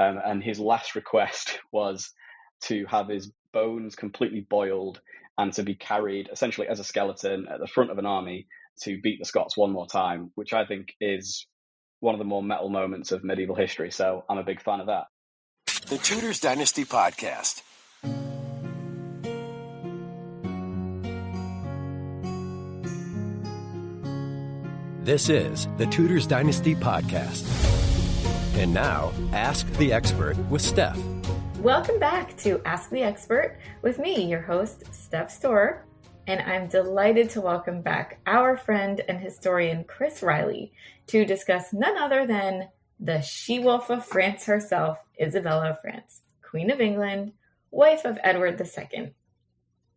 and his last request was to have his bones completely boiled and to be carried essentially as a skeleton at the front of an army to beat the Scots one more time, which I think is one of the more metal moments of medieval history. So I'm a big fan of that. The Tudors Dynasty Podcast. This is the Tudors Dynasty Podcast. And now, Ask the Expert with Steph. Welcome back to Ask the Expert with me, your host, Steph Stohrer. And I'm delighted to welcome back our friend and historian, Chris Riley, to discuss none other than the she-wolf of France herself, Isabella of France, Queen of England, wife of Edward II.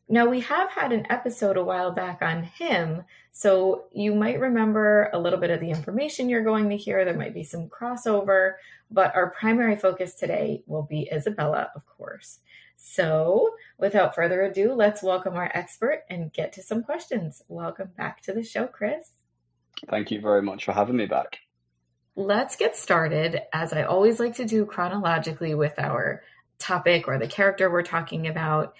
Now, we have had an episode a while back on him, so you might remember a little bit of the information you're going to hear. There might be some crossover, but our primary focus today will be Isabella, of course. So, without further ado, let's welcome our expert and get to some questions. Welcome back to the show, Chris. Thank you very much for having me back. Let's get started, as I always like to do chronologically with our topic or the character we're talking about.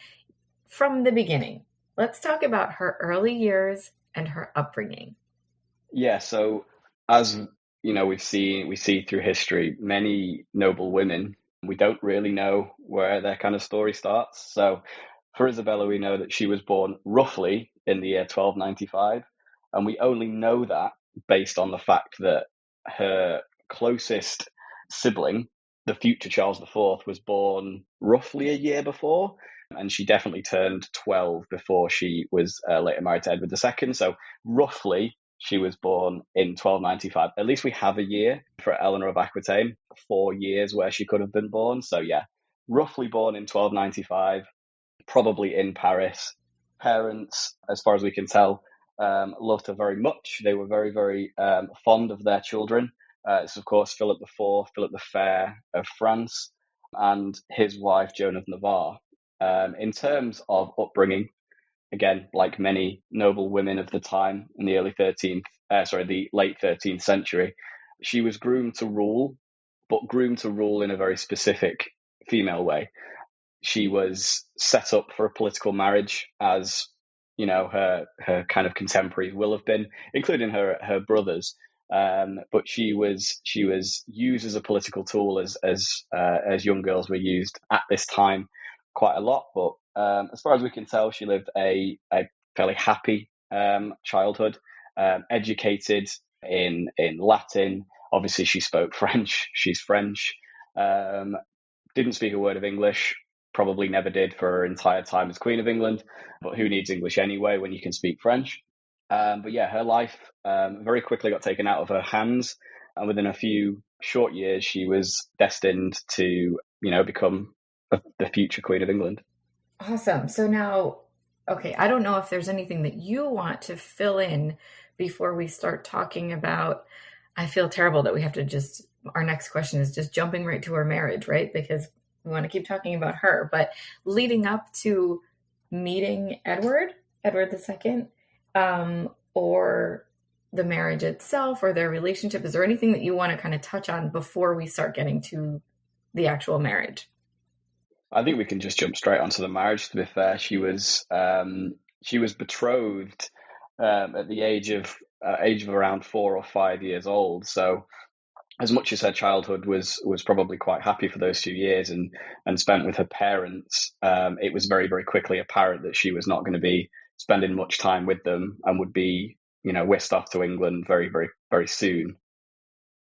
From the beginning, let's talk about her early years and her upbringing. Yeah, so as you know, we see through history, many noble women, we don't really know where their kind of story starts. So for Isabella, we know that she was born roughly in the year 1295, and we only know that based on the fact that her closest sibling, the future Charles IV, was born roughly a year before. And she definitely turned 12 before she was later married to Edward II. So roughly, she was born in 1295. At least we have a year for Eleanor of Aquitaine, 4 years where she could have been born. So yeah, roughly born in 1295, probably in Paris. Parents, as far as we can tell, loved her very much. They were very, very fond of their children. It's, of course, Philip IV, Philip the Fair of France, and his wife, Joan of Navarre. In terms of upbringing, again, like many noble women of the time in the the late 13th century, she was groomed to rule, but groomed to rule in a very specific female way. She was set up for a political marriage, as you know, her kind of contemporaries will have been, including her brothers. But she was used as a political tool as young girls were used at this time quite a lot. But as far as we can tell, she lived a fairly happy childhood, educated in Latin. Obviously, she spoke French. She's French. Didn't speak a word of English. Probably never did for her entire time as Queen of England. But who needs English anyway when you can speak French? But yeah, her life very quickly got taken out of her hands. And within a few short years, she was destined to, become the future Queen of England. Awesome. So now, okay, I don't know if there's anything that you want to fill in before we start talking about, I feel terrible that we have to our next question is just jumping right to her marriage, right? Because we want to keep talking about her, but leading up to meeting Edward II, or the marriage itself or their relationship, is there anything that you want to kind of touch on before we start getting to the actual marriage? I think we can just jump straight onto the marriage. To be fair, she was betrothed at the age of around 4 or 5 years old. So, as much as her childhood was probably quite happy for those 2 years and spent with her parents, it was very, very quickly apparent that she was not going to be spending much time with them and would be, whisked off to England very, very, very soon.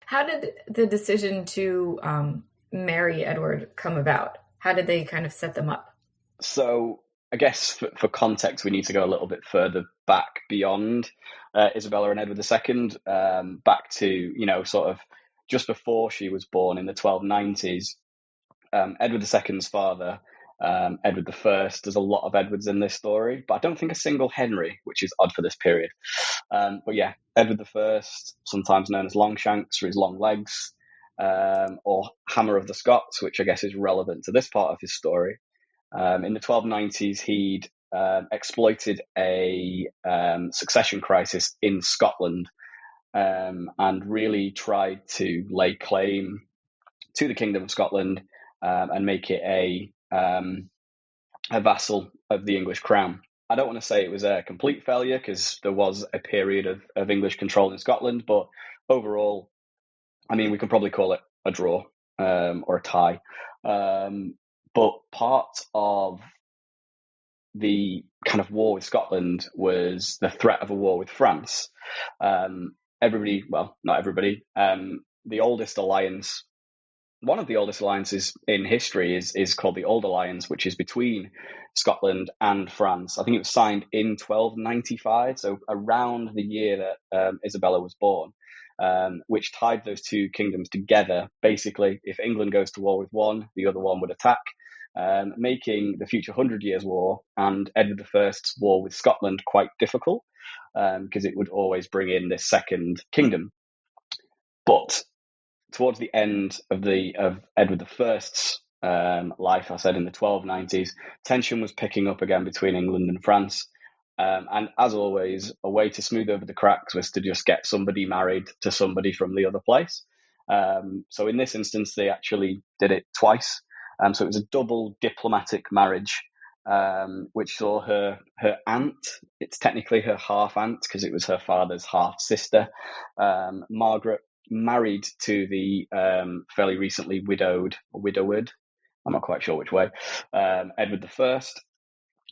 How did the decision to marry Edward come about? How did they kind of set them up? So I guess for context, we need to go a little bit further back beyond Isabella and Edward II, back to, sort of just before she was born in the 1290s. Edward II's father, Edward I, there's a lot of Edwards in this story, but I don't think a single Henry, which is odd for this period. But yeah, Edward I, sometimes known as Longshanks for his long legs, or Hammer of the Scots, which I guess is relevant to this part of his story. In the 1290s, he'd exploited a succession crisis in Scotland and really tried to lay claim to the Kingdom of Scotland and make it a vassal of the English crown. I don't want to say it was a complete failure because there was a period of English control in Scotland, but overall, I mean, we could probably call it a draw or a tie. But part of the kind of war with Scotland was the threat of a war with France. Everybody, well, not everybody, the oldest alliance, one of the oldest alliances in history is called the Old Alliance, which is between Scotland and France. I think it was signed in 1295, so around the year that Isabella was born, which tied those two kingdoms together. Basically, if England goes to war with one, the other one would attack, making the future 100 Years' War and Edward I's war with Scotland quite difficult, because it would always bring in this second kingdom. But towards the end of Edward I's life, I said in the 1290s, tension was picking up again between England and France. And as always, a way to smooth over the cracks was to just get somebody married to somebody from the other place. So in this instance, they actually did it twice. So it was a double diplomatic marriage, which saw her aunt, it's technically her half aunt because it was her father's half sister, Margaret, married to the fairly recently widowed, I'm not quite sure which way, Edward I,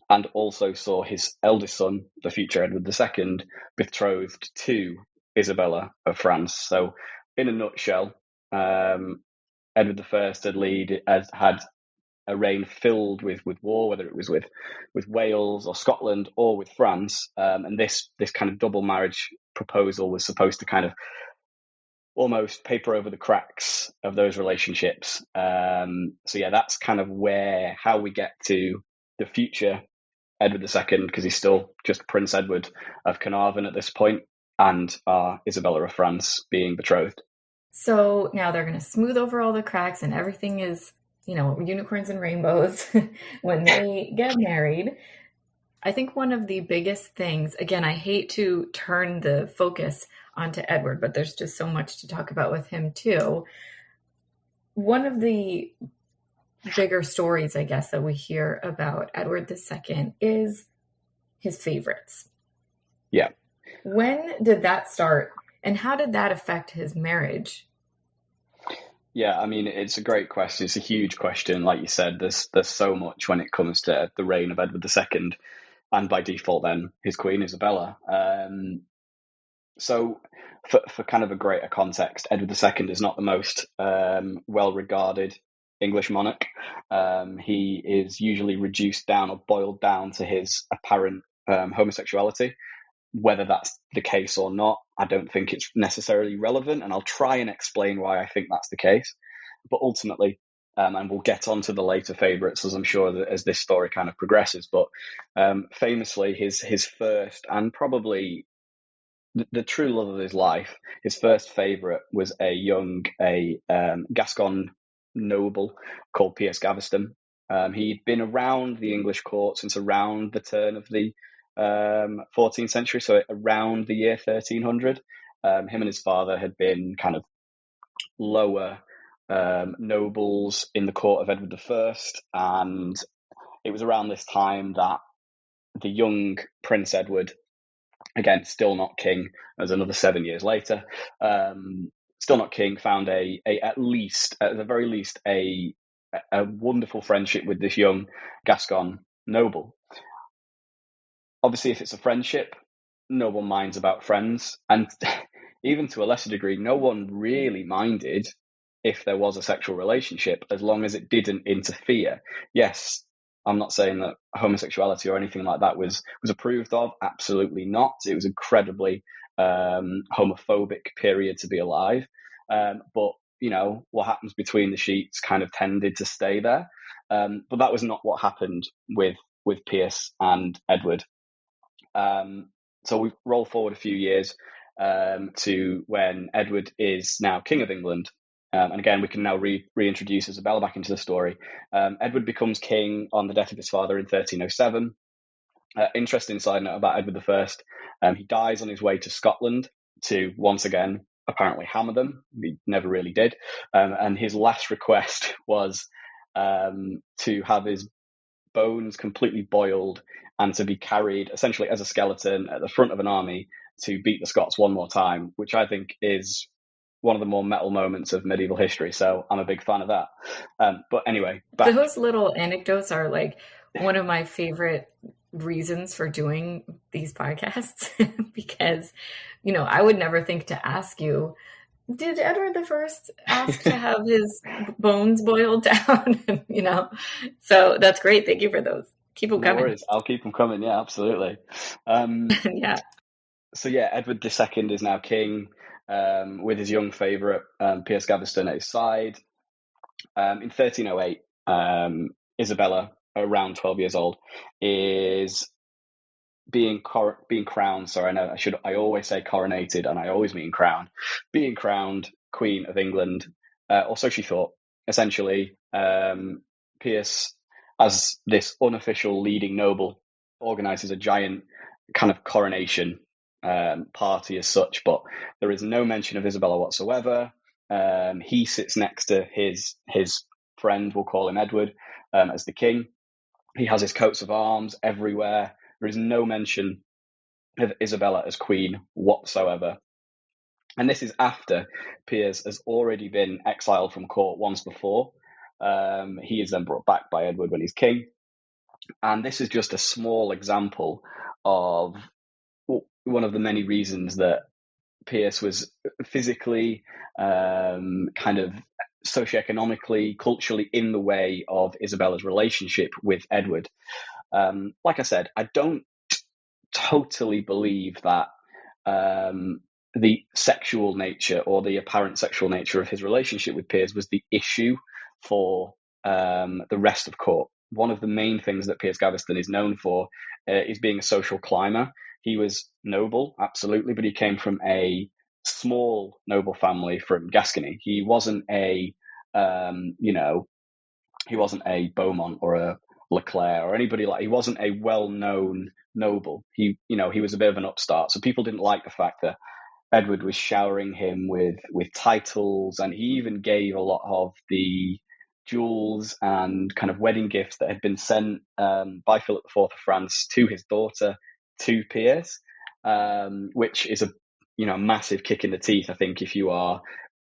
and also saw his eldest son, the future Edward II, betrothed to Isabella of France. So in a nutshell, Edward I had a reign filled with war, whether it was with Wales or Scotland or with France, and this kind of double marriage proposal was supposed to kind of almost paper over the cracks of those relationships. So yeah, that's kind of how we get to the future Edward II, because he's still just Prince Edward of Carnarvon at this point, and Isabella of France being betrothed. So now they're going to smooth over all the cracks and everything is, unicorns and rainbows when they get married. I think one of the biggest things, again, I hate to turn the focus onto Edward, but there's just so much to talk about with him too. One of the bigger stories, I guess, that we hear about Edward II is his favorites. Yeah. When did that start, and how did that affect his marriage? Yeah, I mean, it's a great question. It's a huge question. Like you said, there's so much when it comes to the reign of Edward II, and by default then his queen Isabella. So for kind of a greater context, Edward II is not the most well-regarded English monarch. He is usually reduced down or boiled down to his apparent homosexuality. Whether that's the case or not, I don't think it's necessarily relevant, and I'll try and explain why I think that's the case. But ultimately, and we'll get on to the later favourites, as I'm sure that as this story kind of progresses, but famously, his first and probably the true love of his life, his first favourite was a Gascon noble called Piers Gaveston. He'd been around the English court since around the turn of the 14th century, so around the year 1300. Him and his father had been kind of lower nobles in the court of Edward I, and it was around this time that the young Prince Edward, again, still not king, as another 7 years later, still not king, found at the very least a wonderful friendship with this young Gascon noble. Obviously, if it's a friendship, no one minds about friends. And even to a lesser degree, no one really minded if there was a sexual relationship, as long as it didn't interfere. Yes, I'm not saying that homosexuality or anything like that was approved of. Absolutely not. It was incredibly homophobic period to be alive. But, what happens between the sheets kind of tended to stay there. But that was not what happened with Piers and Edward. So we roll forward a few years to when Edward is now King of England. And again, we can now reintroduce Isabella back into the story. Edward becomes king on the death of his father in 1307. Interesting side note about Edward I. He dies on his way to Scotland to once again apparently hammer them. He never really did. And his last request was to have his bones completely boiled and to be carried essentially as a skeleton at the front of an army to beat the Scots one more time, which I think is one of the more metal moments of medieval history. So I'm a big fan of that. But anyway, back. Those little anecdotes are like one of my favorite reasons for doing these podcasts because, you know, I would never think to ask you, did Edward the First ask to have his bones boiled down? You know, so that's great. Thank you for those. Keep them coming. No worries. I'll keep them coming. Yeah, absolutely. Yeah. So yeah, Edward II is now king with his young favourite Piers Gaveston at his side. In 1308, Isabella, around 12 years old, is being crowned. Sorry, I know I always say coronated, and I always mean crowned. Being crowned Queen of England, or so she thought. Essentially, Piers, as this unofficial leading noble, organises a giant kind of coronation party as such, but there is no mention of Isabella whatsoever. He sits next to his friend, we'll call him Edward, as the king. He has his coats of arms everywhere. There is no mention of Isabella as queen whatsoever. And this is after Piers has already been exiled from court once before. He is then brought back by Edward when he's king. And this is just a small example of one of the many reasons that Piers was physically, kind of socioeconomically, culturally in the way of Isabella's relationship with Edward. Like I said, I don't totally believe that the sexual nature or the apparent sexual nature of his relationship with Piers was the issue for the rest of court. One of the main things that Piers Gaveston is known for is being a social climber. He was noble, absolutely, but he came from a small noble family from Gascony. He wasn't a, he wasn't a Beaumont or a Leclerc or anybody like. He wasn't a well-known noble. He was a bit of an upstart. So people didn't like the fact that Edward was showering him with titles, and he even gave a lot of the jewels and kind of wedding gifts that had been sent by Philip IV of France to his daughter, to Piers, which is a massive kick in the teeth, I think, if you are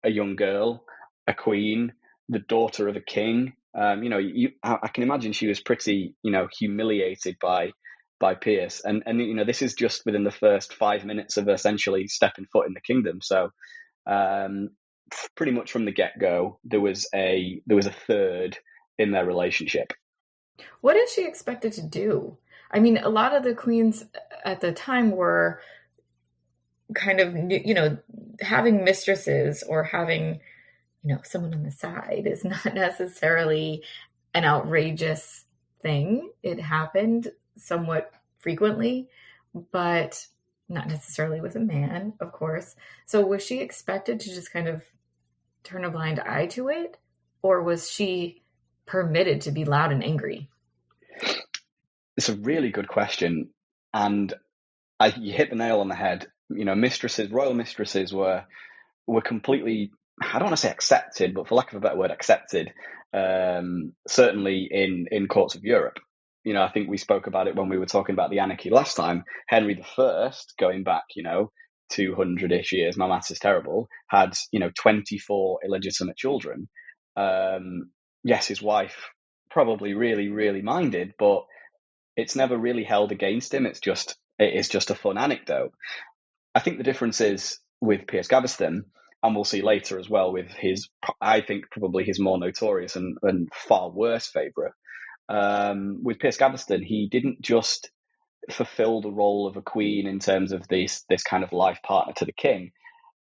a young girl, a queen, the daughter of a king. I can imagine she was pretty, humiliated by Piers, and this is just within the first 5 minutes of essentially stepping foot in the kingdom. So, pretty much from the get-go, there was a third in their relationship. What is she expected to do? I mean, a lot of the queens at the time were kind of, having mistresses or having, someone on the side is not necessarily an outrageous thing. It happened somewhat frequently, but not necessarily with a man, of course. So was she expected to just kind of turn a blind eye to it? Or was she permitted to be loud and angry? It's a really good question. And you hit the nail on the head. Royal mistresses were completely, I don't want to say accepted, but for lack of a better word, accepted, certainly in courts of Europe. I think we spoke about it when we were talking about the anarchy last time. Henry I, going back, 200-ish years, my maths is terrible, had, 24 illegitimate children. Yes, his wife probably really, really minded, but it's never really held against him. It is just a fun anecdote. I think the difference is with Piers Gaveston, and we'll see later as well with his, I think probably his more notorious and far worse favourite. With Piers Gaveston, he didn't just fulfill the role of a queen in terms of this kind of life partner to the king.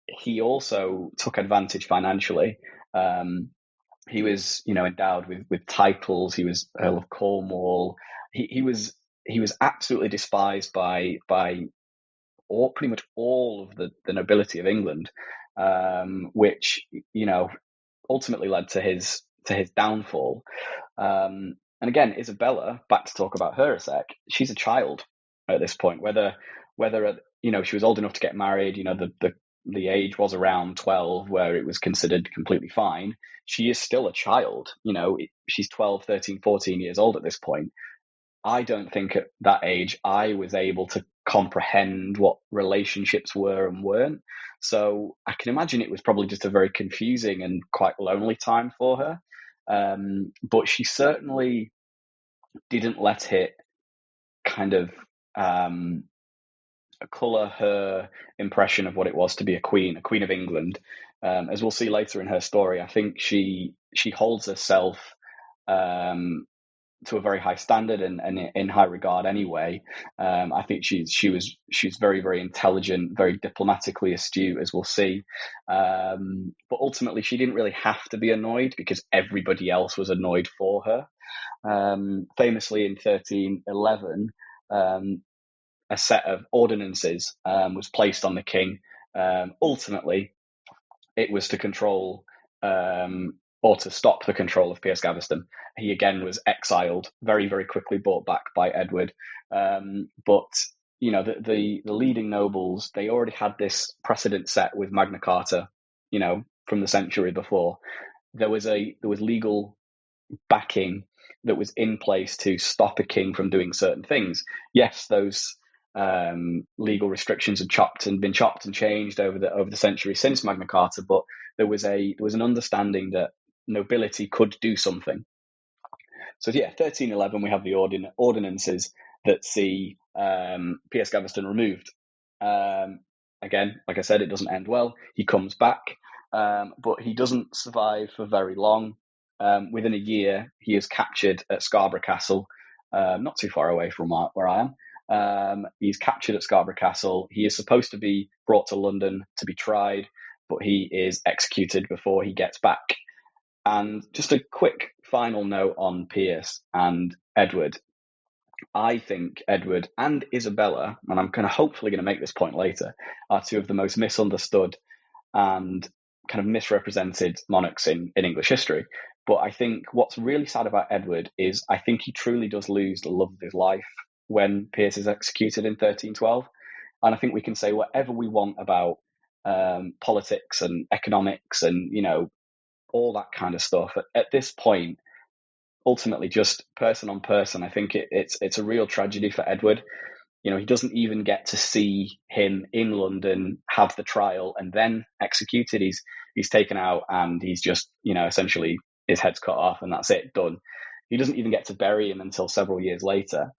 He also took advantage financially. He was, endowed with titles. He was Earl of Cornwall. He was absolutely despised by pretty much all of the nobility of England, which ultimately led to his downfall. And again, Isabella, back to talk about her a sec, she's a child at this point. Whether she was old enough to get married, the age was around 12 where it was considered completely fine, she is still a child. She's 12, 13, 14 years old at this point. I don't think at that age I was able to comprehend what relationships were and weren't. So I can imagine it was probably just a very confusing and quite lonely time for her. But she certainly didn't let it kind of colour her impression of what it was to be a queen of England. As we'll see later in her story, I think she holds herself to a very high standard and in high regard anyway. I think she's very, very intelligent, very diplomatically astute, as we'll see. But ultimately, she didn't really have to be annoyed because everybody else was annoyed for her. Famously, in 1311, a set of ordinances was placed on the king. Ultimately, it was to control or to stop the control of Piers Gaveston. He again was exiled, very, very quickly brought back by Edward. But the leading nobles, they already had this precedent set with Magna Carta, from the century before. There was legal backing that was in place to stop a king from doing certain things. Yes, those legal restrictions had been chopped and changed over the century since Magna Carta, but there was an understanding that nobility could do something. So 1311, we have the ordinances that see Piers Gaveston removed. Again, like I said, it doesn't end well. He comes back, but he doesn't survive for very long. Within a year, he is captured at Scarborough Castle, not too far away from where I am. He's captured at Scarborough Castle. He is supposed to be brought to London to be tried, but he is executed before he gets back. And just a quick final note on Piers and Edward. I think Edward and Isabella, and I'm kind of hopefully going to make this point later, are two of the most misunderstood and kind of misrepresented monarchs in English history. But I think what's really sad about Edward is I think he truly does lose the love of his life when Piers is executed in 1312. And I think we can say whatever we want about politics and economics and, all that kind of stuff. At this point, ultimately, just person on person, I think it's a real tragedy for Edward. He doesn't even get to see him in London have the trial and then executed. He's taken out and he's just, essentially his head's cut off and that's it, done. He doesn't even get to bury him until several years later.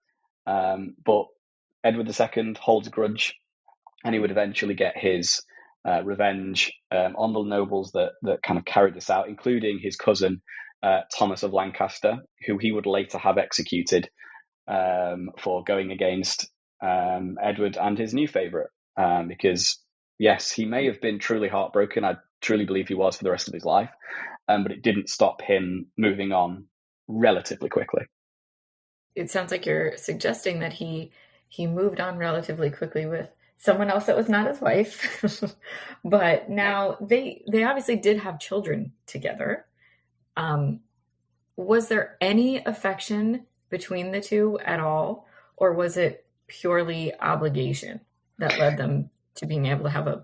But Edward II holds a grudge and he would eventually get his revenge on the nobles that kind of carried this out, including his cousin, Thomas of Lancaster, who he would later have executed for going against Edward and his new favourite. Because, yes, he may have been truly heartbroken. I truly believe he was for the rest of his life. But it didn't stop him moving on relatively quickly. It sounds like you're suggesting that he moved on relatively quickly with someone else that was not his wife. But now they obviously did have children together. Was there any affection between the two at all? Or was it purely obligation that led them to being able to have a,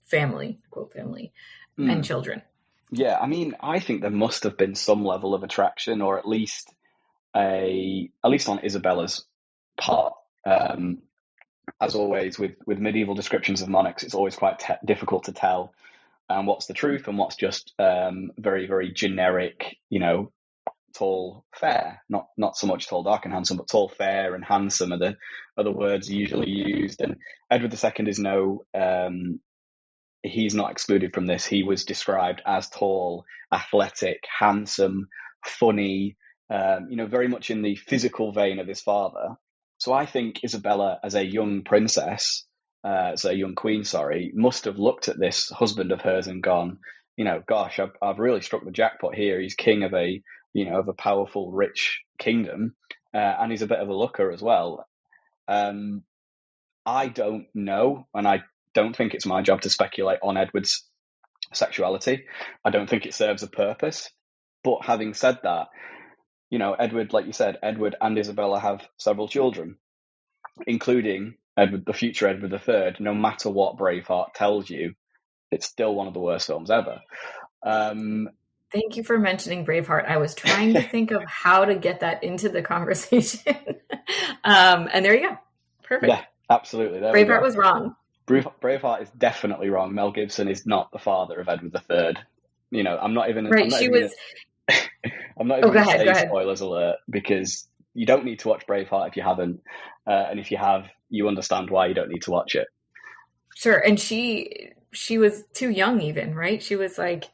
family, quote family, and children? Yeah, I mean, I think there must have been some level of attraction, or at least on Isabella's part. As always, with medieval descriptions of monarchs, it's always quite difficult to tell what's the truth and what's just very, very generic, tall, fair. Not so much tall, dark, and handsome, but tall, fair, and handsome are the words usually used. And Edward II is he's not excluded from this. He was described as tall, athletic, handsome, funny, very much in the physical vein of his father. So I think Isabella, as a young princess, as a young queen, must have looked at this husband of hers and gone, gosh, I've really struck the jackpot here. He's king of a powerful, rich kingdom, and he's a bit of a looker as well. I don't know, and I don't think it's my job to speculate on Edward's sexuality. I don't think it serves a purpose. But having said that, Edward, like you said, Edward and Isabella have several children, including Edward, the future Edward III. No matter what Braveheart tells you, it's still one of the worst films ever. Thank you for mentioning Braveheart. I was trying to think of how to get that into the conversation. And there you go. Perfect. Yeah, absolutely. There Braveheart was wrong. Braveheart is definitely wrong. Mel Gibson is not the father of Edward III. You know, I'm not even. Right. I'm not She even was. I'm not even Go going to say ahead. spoilers alert, because you don't need to watch Braveheart if you haven't, and if you have, you understand why you don't need to watch it. Sure. And she was too young even, right? She was like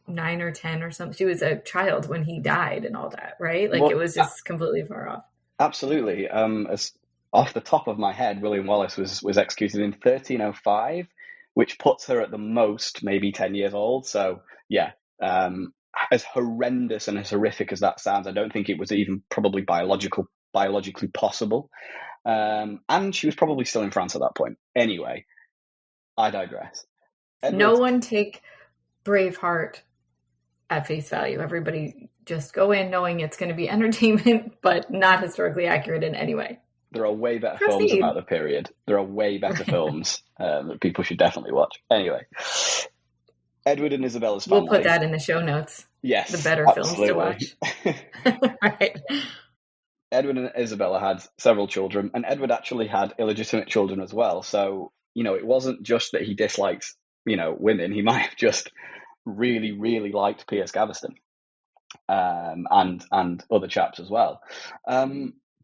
9 or 10 or something. She was a child when he died and all that, right? Like, Well, it was just completely far off. Absolutely. As off the top of my head, William Wallace was executed in 1305, which puts her at the most maybe 10 years old. So yeah, as horrendous and as horrific as that sounds, I don't think it was even probably biologically possible. And she was probably still in France at that point. Anyway, I digress. No one take Braveheart at face value. Everybody just go in knowing it's going to be entertainment, but not historically accurate in any way. There are way better films about the period. There are way better films that people should definitely watch. Anyway, Edward and Isabella's family. We'll put that in the show notes. Yes, the better absolutely. Films to watch. Right. Edward and Isabella had several children, and Edward actually had illegitimate children as well. So, you know, it wasn't just that he disliked, women. He might have just really, really liked Piers Gaveston, and other chaps as well.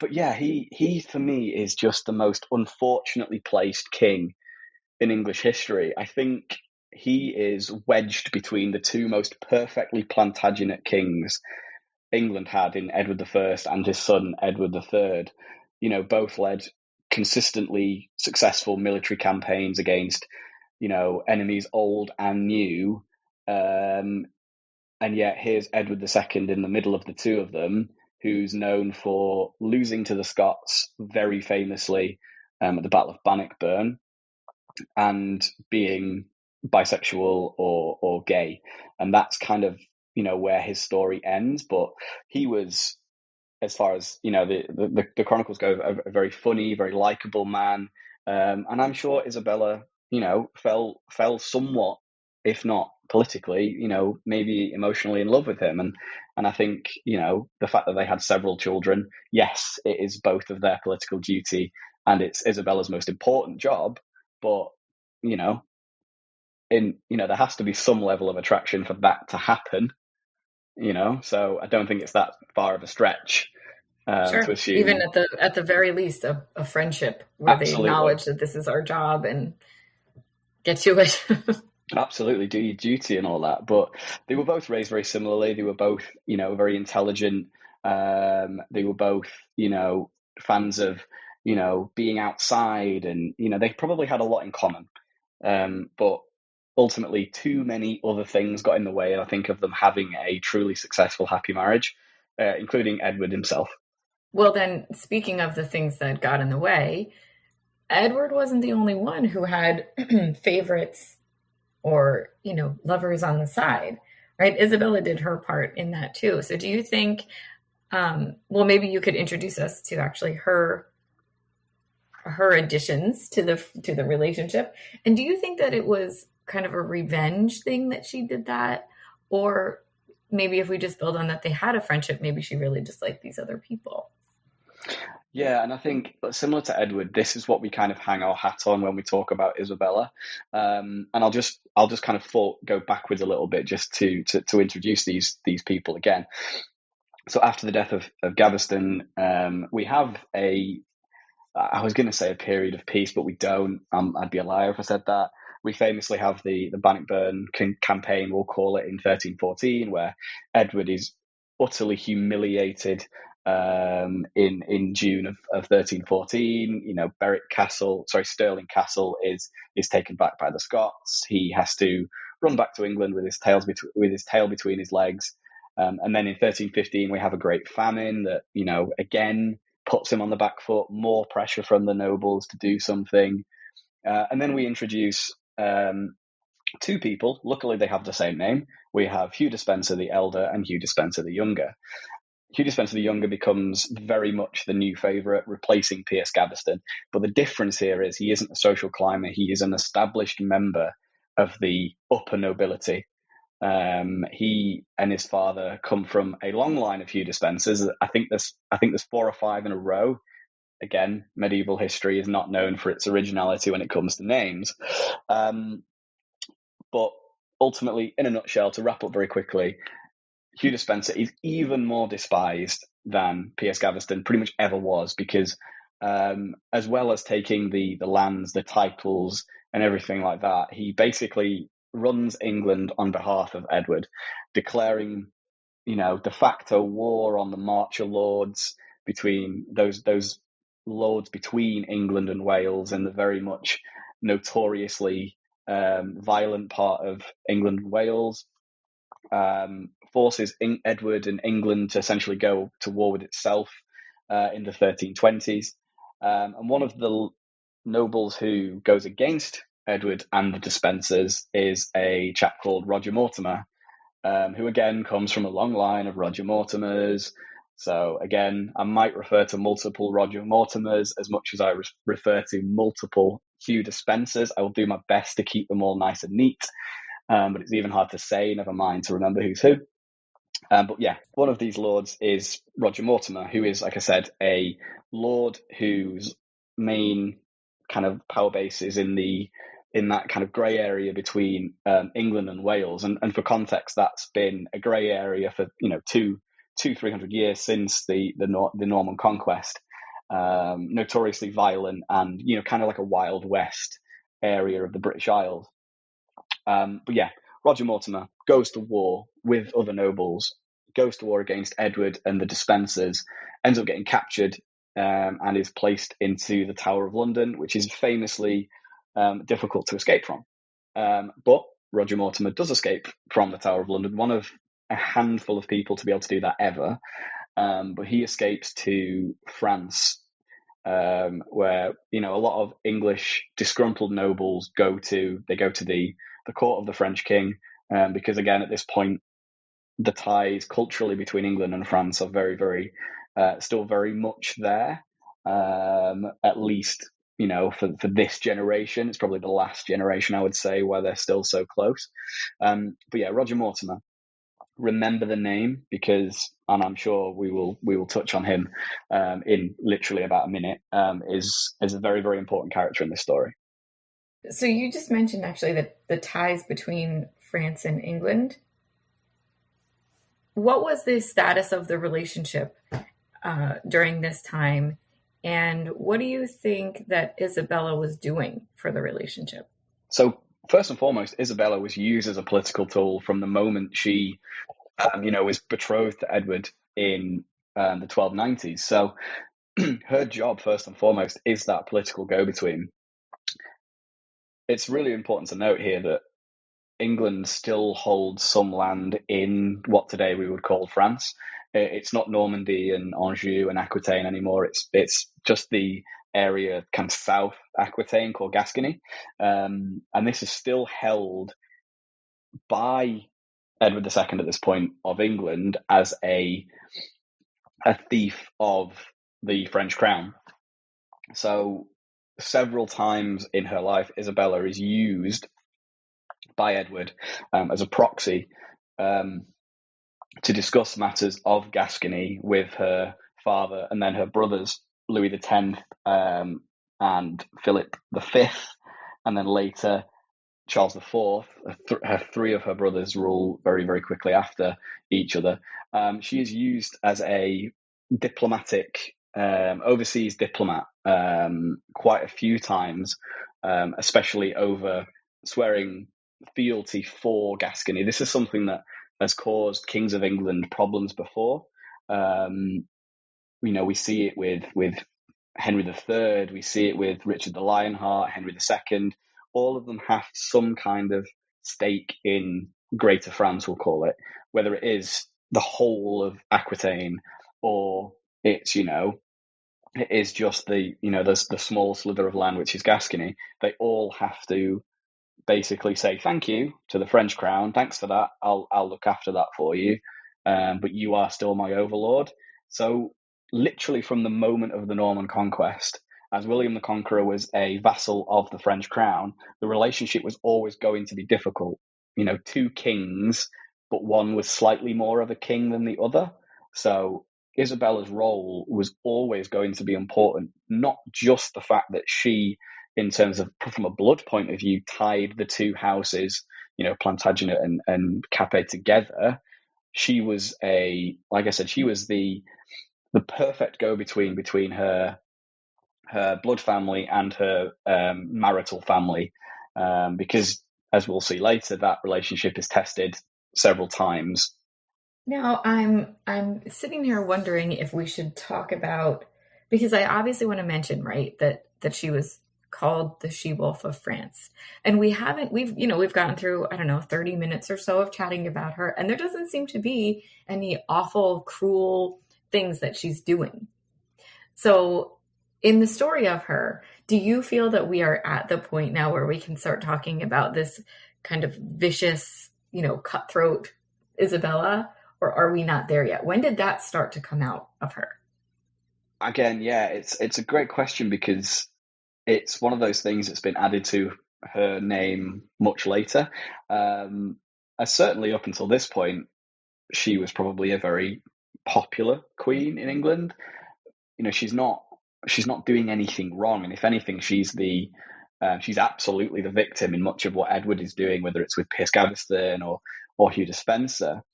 But yeah, he for me is just the most unfortunately placed king in English history. I think he is wedged between the two most perfectly Plantagenet kings England had in Edward I and his son Edward III. Both led consistently successful military campaigns against, enemies old and new. And yet here's Edward II in the middle of the two of them, who's known for losing to the Scots very famously at the Battle of Bannockburn, and being bisexual or gay. And that's kind of, where his story ends. But he was, as far as, the chronicles go, a very funny, very likable man. And I'm sure Isabella, fell somewhat, if not politically, maybe emotionally in love with him. And I think, the fact that they had several children, yes, it is both of their political duty and it's Isabella's most important job, but, there has to be some level of attraction for that to happen, so I don't think it's that far of a stretch. Sure. To assume. Even at the very least, a friendship where Absolutely. They acknowledge that this is our job and get to it. Absolutely, do your duty and all that. But they were both raised very similarly. They were both, very intelligent. They were both, fans of, being outside, and they probably had a lot in common. But ultimately, too many other things got in the way, I think, of them having a truly successful, happy marriage, including Edward himself. Well, then, speaking of the things that got in the way, Edward wasn't the only one who had favorites or, lovers on the side, right? Isabella did her part in that too. So do you think, maybe you could introduce us to actually her additions to the relationship. And do you think that it was kind of a revenge thing that she did that? Or maybe if we just build on that they had a friendship, maybe she really disliked these other people? Yeah, and I think similar to Edward, this is what we kind of hang our hat on when we talk about Isabella. And I'll just kind of go backwards a little bit just to introduce these people again. So after the death of Gaveston, we have I was going to say a period of peace, but we don't. I'd be a liar if I said that. We famously have the Bannockburn campaign, we'll call it, in 1314, where Edward is utterly humiliated in June of 1314. Stirling Castle is taken back by the Scots. He has to run back to England with his tail between his legs. And then in 1315, we have a great famine that, again, puts him on the back foot, more pressure from the nobles to do something. And then we introduce two people. Luckily, they have the same name. We have Hugh Despenser the Elder and Hugh Despenser the Younger. Hugh Despenser the Younger becomes very much the new favourite, replacing Piers Gaveston. But the difference here is he isn't a social climber. He is an established member of the upper nobility. He and his father come from a long line of Hugh Despensers. I think there's 4 or 5 in a row. Again, medieval history is not known for its originality when it comes to names. But ultimately, in a nutshell, to wrap up very quickly, Hugh Despenser is even more despised than Piers Gaveston pretty much ever was, because as well as taking the lands, the titles, and everything like that, he basically runs England on behalf of Edward, declaring, de facto war on the Marcher lords, between those lords between England and Wales, and the very much notoriously violent part of England and Wales. Forces Edward and England to essentially go to war with itself in the 1320s. And one of the nobles who goes against Edward and the Despensers is a chap called Roger Mortimer, who again comes from a long line of Roger Mortimers. So again, I might refer to multiple Roger Mortimers as much as I refer to multiple Hugh Despensers. I will do my best to keep them all nice and neat, but it's even hard to say, never mind to remember who's who. But yeah, one of these lords is Roger Mortimer, who is, like I said, a lord whose main kind of power base is in that kind of grey area between England and Wales. And for context, that's been a grey area for 300 years since the Norman conquest. Notoriously violent and kind of like a Wild West area of the British Isles. But yeah, Roger Mortimer goes to war with other nobles, goes to war against Edward and the Despensers, ends up getting captured, and is placed into the Tower of London, which is famously difficult to escape from. But Roger Mortimer does escape from the Tower of London, one of a handful of people to be able to do that ever. But he escapes to France, where a lot of English disgruntled nobles go to the court of the French king, because again, at this point, the ties culturally between England and France are very, very still very much there. At least for this generation, it's probably the last generation, I would say, where they're still so close. But yeah, Roger Mortimer. Remember the name, because, and I'm sure we will touch on him in literally about a minute, is a very, very important character in this story. So you just mentioned actually that the ties between France and England. What was the status of the relationship during this time? And what do you think that Isabella was doing for the relationship? So first and foremost, Isabella was used as a political tool from the moment she, was betrothed to Edward in the 1290s. So her job, first and foremost, is that political go-between. It's really important to note here that England still holds some land in what today we would call France. It's not Normandy and Anjou and Aquitaine anymore. It's just the area kind of south Aquitaine called Gascony. And this is still held by Edward II at this point of England as a thief of the French crown. So several times in her life, Isabella is used by Edward as a proxy to discuss matters of Gascony with her father and then her brothers, Louis X and Philip V, and then later Charles IV. Three of her brothers rule very, very quickly after each other. She is used as a diplomatic, overseas diplomat quite a few times, especially over swearing fealty for Gascony. This is something that has caused kings of England problems before. We see it with Henry III, we see it with Richard the Lionheart, Henry II. All of them have some kind of stake in Greater France, we'll call it, whether it is the whole of Aquitaine or it's, it is just the small slither of land, which is Gascony. They all have to basically say thank you to the French crown. Thanks for that. I'll look after that for you. But you are still my overlord. So literally from the moment of the Norman conquest, as William the Conqueror was a vassal of the French crown, the relationship was always going to be difficult. Two kings, but one was slightly more of a king than the other. So Isabella's role was always going to be important, not just the fact that she, in terms of from a blood point of view, tied the two houses, Plantagenet and Capet together. She was like I said, she was the perfect go-between her blood family and her marital family, because, as we'll see later, that relationship is tested several times. Now, I'm sitting here wondering if we should talk about, because I obviously want to mention, right, that she was called the She-Wolf of France. And we've gotten through, 30 minutes or so of chatting about her, and there doesn't seem to be any awful, cruel things that she's doing. So in the story of her, do you feel that we are at the point now where we can start talking about this kind of vicious, cutthroat Isabella, or are we not there yet? When did that start to come out of her? Again, yeah, it's a great question, because it's one of those things that's been added to her name much later. Certainly up until this point, she was probably a very popular queen in England. She's not doing anything wrong, and if anything, she's absolutely the victim in much of what Edward is doing, whether it's with Piers Gaveston or Hugh Despenser.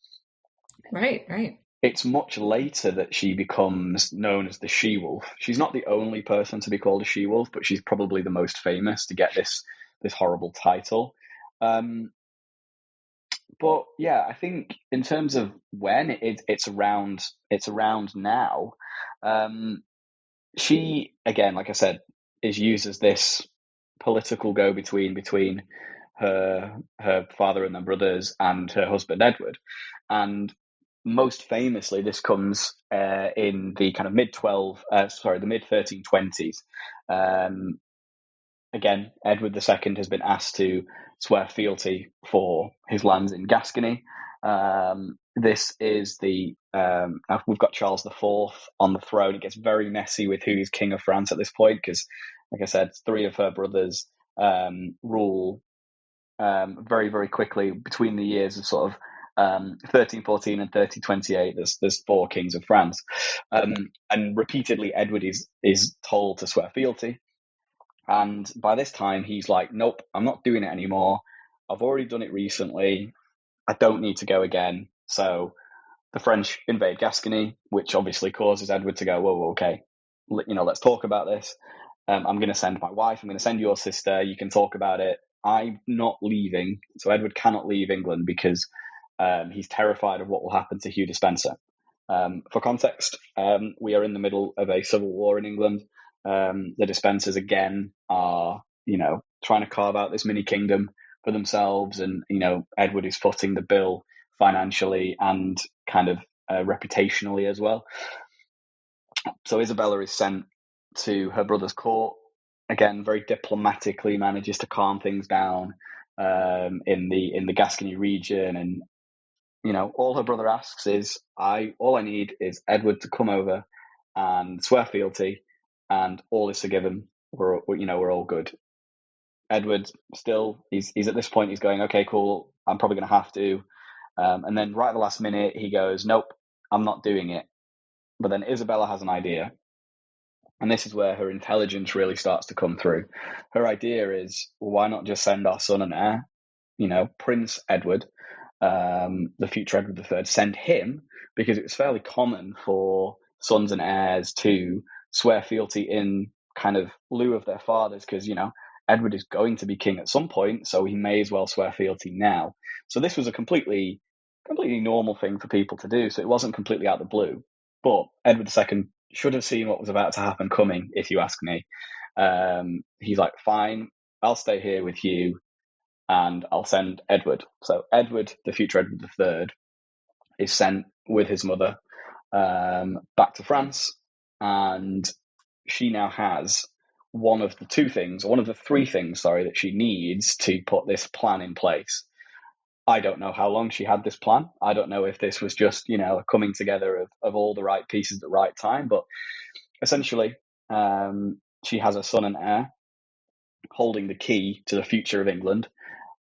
Right. It's much later that she becomes known as the She-Wolf. She's not the only person to be called a She-Wolf, but she's probably the most famous to get this horrible title. But yeah, I think in terms of when it's around now. She, again, like I said, is used as this political go-between between her father and their brothers and her husband Edward. And most famously, this comes in the kind of mid 1320s. Again, Edward II has been asked to swear fealty for his lands in Gascony. This is we've got Charles IV on the throne. It gets very messy with who is King of France at this point, because, like I said, three of her brothers rule very, very quickly between the years of sort of 1314 and 1328. There's four kings of France, and repeatedly Edward is told to swear fealty. And by this time, he's like, nope, I'm not doing it anymore. I've already done it recently. I don't need to go again. So the French invade Gascony, which obviously causes Edward to go, whoa, okay, let's talk about this. I'm going to send my wife. I'm going to send your sister. You can talk about it. I'm not leaving. So Edward cannot leave England because he's terrified of what will happen to Hugh Despenser. For context, we are in the middle of a civil war in England. The Despensers again are, trying to carve out this mini kingdom for themselves, and Edward is footing the bill financially and kind of reputationally as well. So Isabella is sent to her brother's court. Again, very diplomatically manages to calm things down in the Gascony region, and all her brother asks is, all I need is Edward to come over and swear fealty, and all is forgiven. We're all good. Edward still, he's at this point, he's going, okay, cool, I'm probably going to have to. And then right at the last minute, he goes, nope, I'm not doing it. But then Isabella has an idea. And this is where her intelligence really starts to come through. Her idea is, well, why not just send our son and heir, Prince Edward, the future Edward III, send him, because it was fairly common for sons and heirs to swear fealty in kind of lieu of their fathers, because, Edward is going to be king at some point, so he may as well swear fealty now. So this was a completely normal thing for people to do, so it wasn't completely out of the blue. But Edward II should have seen what was about to happen coming, if you ask me. He's like, fine, I'll stay here with you, and I'll send Edward. So Edward, the future Edward III, is sent with his mother back to France, and she now has one of the three things, that she needs to put this plan in place. I don't know how long she had this plan. I don't know if this was just, a coming together of all the right pieces at the right time. But essentially, She has a son and heir holding the key to the future of England.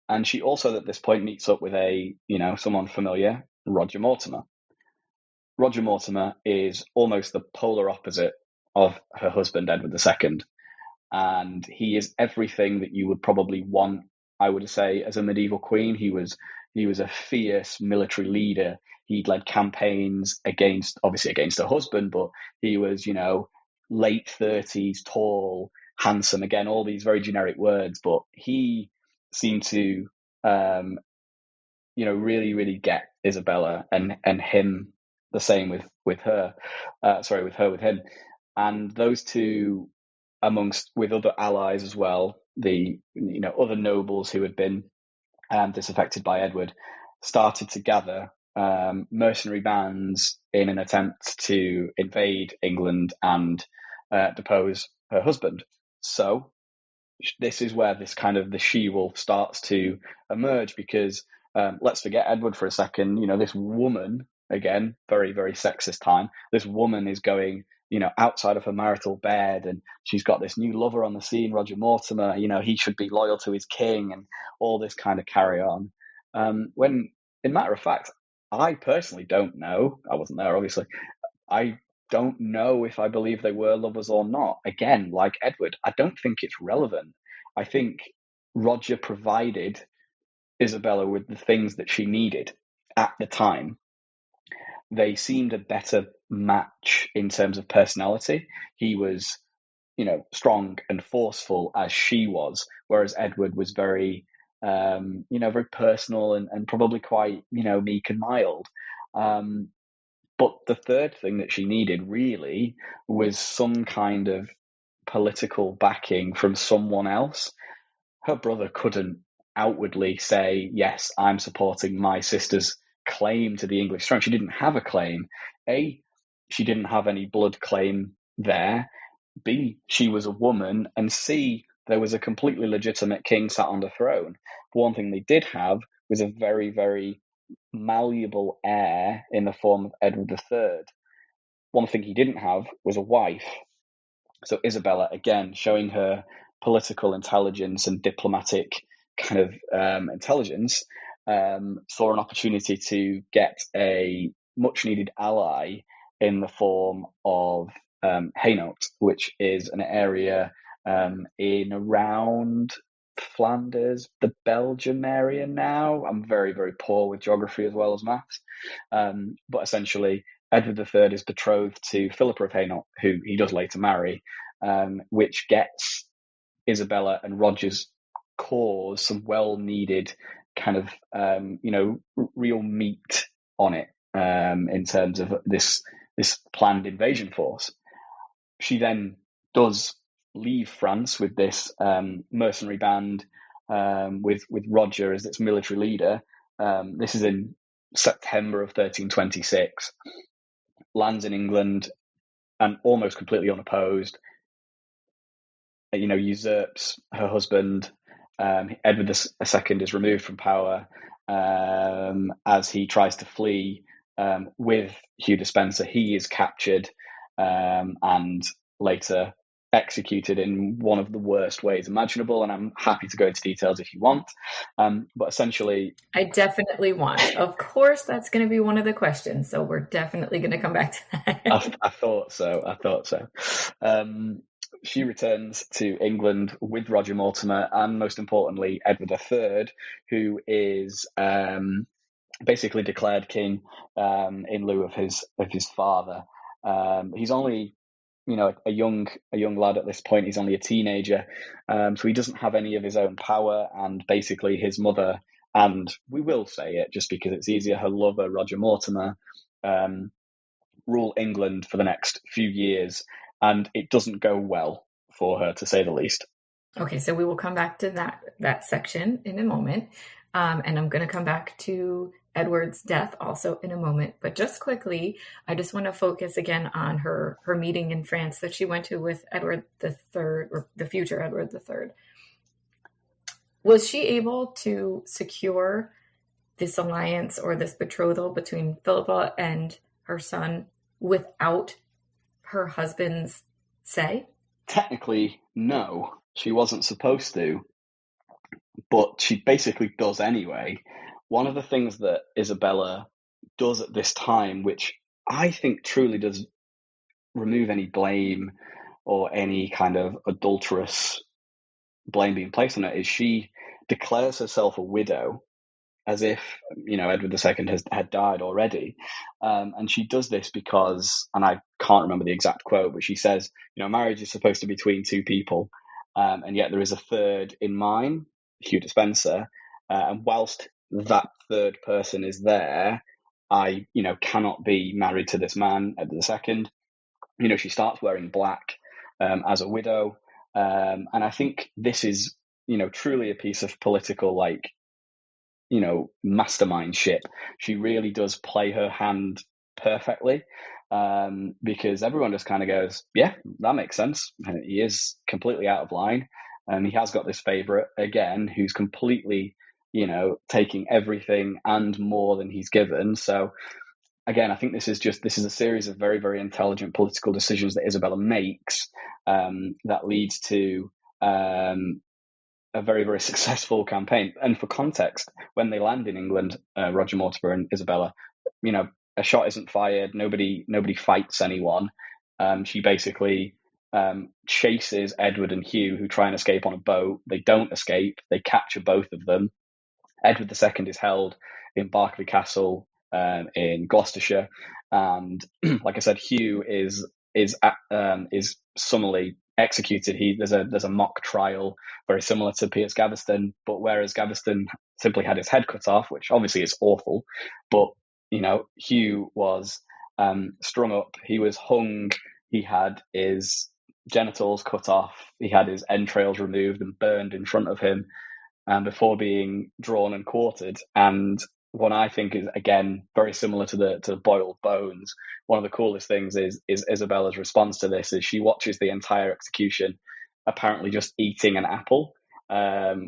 And she also at this point meets up with someone familiar, Roger Mortimer. Roger Mortimer is almost the polar opposite of her husband, Edward II. And he is everything that you would probably want, I would say, as a medieval queen. He was a fierce military leader. He'd led campaigns against her husband, but he was, late 30s, tall, handsome, again, all these very generic words, but he seemed to, really, really get Isabella and him the same with her, with him. And those two, with other allies as well, the other nobles who had been disaffected by Edward, started to gather mercenary bands in an attempt to invade England and depose her husband. So this is where this kind of the she-wolf starts to emerge, because let's forget Edward for a second. This woman, again, very, very sexist time, this woman is going outside of her marital bed, and she's got this new lover on the scene, Roger Mortimer. He should be loyal to his king, and all this kind of carry on. When, in matter of fact, I personally don't know. I wasn't there, obviously. I don't know if I believe they were lovers or not. Again, like Edward, I don't think it's relevant. I think Roger provided Isabella with the things that she needed at the time. They seemed a better match in terms of personality. He was, strong and forceful as she was, whereas Edward was very, very personal and probably quite, meek and mild. But the third thing that she needed really was some kind of political backing from someone else. Her brother couldn't outwardly say, yes, I'm supporting my sister's claim to the English throne. She didn't have a claim. A, she didn't have any blood claim there. B, she was a woman. And C, there was a completely legitimate king sat on the throne. But one thing they did have was a very, very malleable heir in the form of Edward III. One thing he didn't have was a wife. So Isabella, again, showing her political intelligence and diplomatic kind of intelligence, saw an opportunity to get a much needed ally in the form of Hainaut, which is an area in around Flanders, the Belgium area now. I'm very, very poor with geography as well as maths. But essentially, Edward III is betrothed to Philippa of Hainaut, who he does later marry, which gets Isabella and Roger's cause some well-needed kind of, real meat on it in terms of this planned invasion force. She then does leave France with this mercenary band with Roger as its military leader. This is in September of 1326. Lands in England and almost completely unopposed. Usurps her husband. Edward II is removed from power as he tries to flee with Hugh Despenser. He is captured and later executed in one of the worst ways imaginable, and I'm happy to go into details if you want. But essentially, I definitely want. Of course, that's going to be one of the questions, so we're definitely going to come back to that. I thought so. She returns to England with Roger Mortimer and, most importantly, Edward III, who is basically declared king in lieu of his father. He's only a young lad at this point. He's only a teenager, so he doesn't have any of his own power, and basically his mother, and we will say it just because it's easier, her lover Roger Mortimer rule England for the next few years, and it doesn't go well for her, to say the least. Okay, so we will come back to that section in a moment, and I'm going to come back to Edward's death also in a moment. But just quickly, I just want to focus again on her meeting in France that she went to with Edward III, or the future Edward III. Was she able to secure this alliance or this betrothal between Philippa and her son without her husband's say? technically, no, she wasn't supposed to, but she basically does anyway. One of the things that Isabella does at this time, which I think truly does remove any blame or any kind of adulterous blame being placed on her, is she declares herself a widow as if, Edward II had died already. And she does this because, and I can't remember the exact quote, but she says, marriage is supposed to be between two people, and yet there is a third in mine, Hugh Despenser, and whilst that third person is there, I, cannot be married to this man, Edward II. She starts wearing black as a widow. And I think this is, truly a piece of political, mastermindship. She really does play her hand perfectly, because everyone just kind of goes, yeah, that makes sense. And he is completely out of line. And he has got this favorite again, who's completely, taking everything and more than he's given. So again, I think this is a series of very, very intelligent political decisions that Isabella makes, that leads to a very, very successful campaign. And for context, when they land in England, Roger Mortimer and Isabella, a shot isn't fired. Nobody fights anyone. She basically chases Edward and Hugh, who try and escape on a boat. They don't escape. They capture both of them. Edward II is held in Berkeley Castle in Gloucestershire, and like I said, Hugh is summarily executed. There's a mock trial very similar to Piers Gaveston, but whereas Gaveston simply had his head cut off, which obviously is awful, but Hugh was strung up. He was hung. He had his genitals cut off. He had his entrails removed and burned in front of him, before being drawn and quartered. And what I think is, again, very similar to the boiled bones. One of the coolest things is Isabella's response to this is she watches the entire execution, apparently just eating an apple,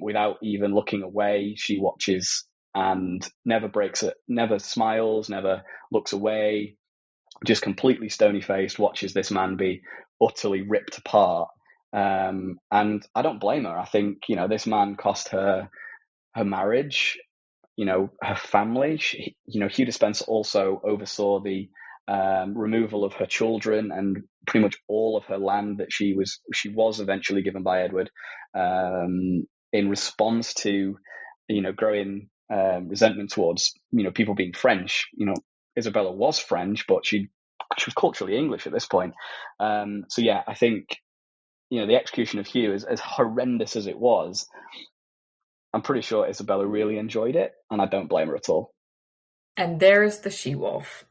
without even looking away. She watches and never breaks it, never smiles, never looks away, just completely stony-faced, watches this man be utterly ripped apart. And I don't blame her. I think, this man cost her marriage, her family. Hugh Despenser also oversaw the removal of her children and pretty much all of her land that she was eventually given by Edward, in response to, growing resentment towards, people being French. Isabella was French, but she was culturally English at this point. So yeah, I think, the execution of Hugh, as horrendous as it was, I'm pretty sure Isabella really enjoyed it, and I don't blame her at all. And there's the she-wolf.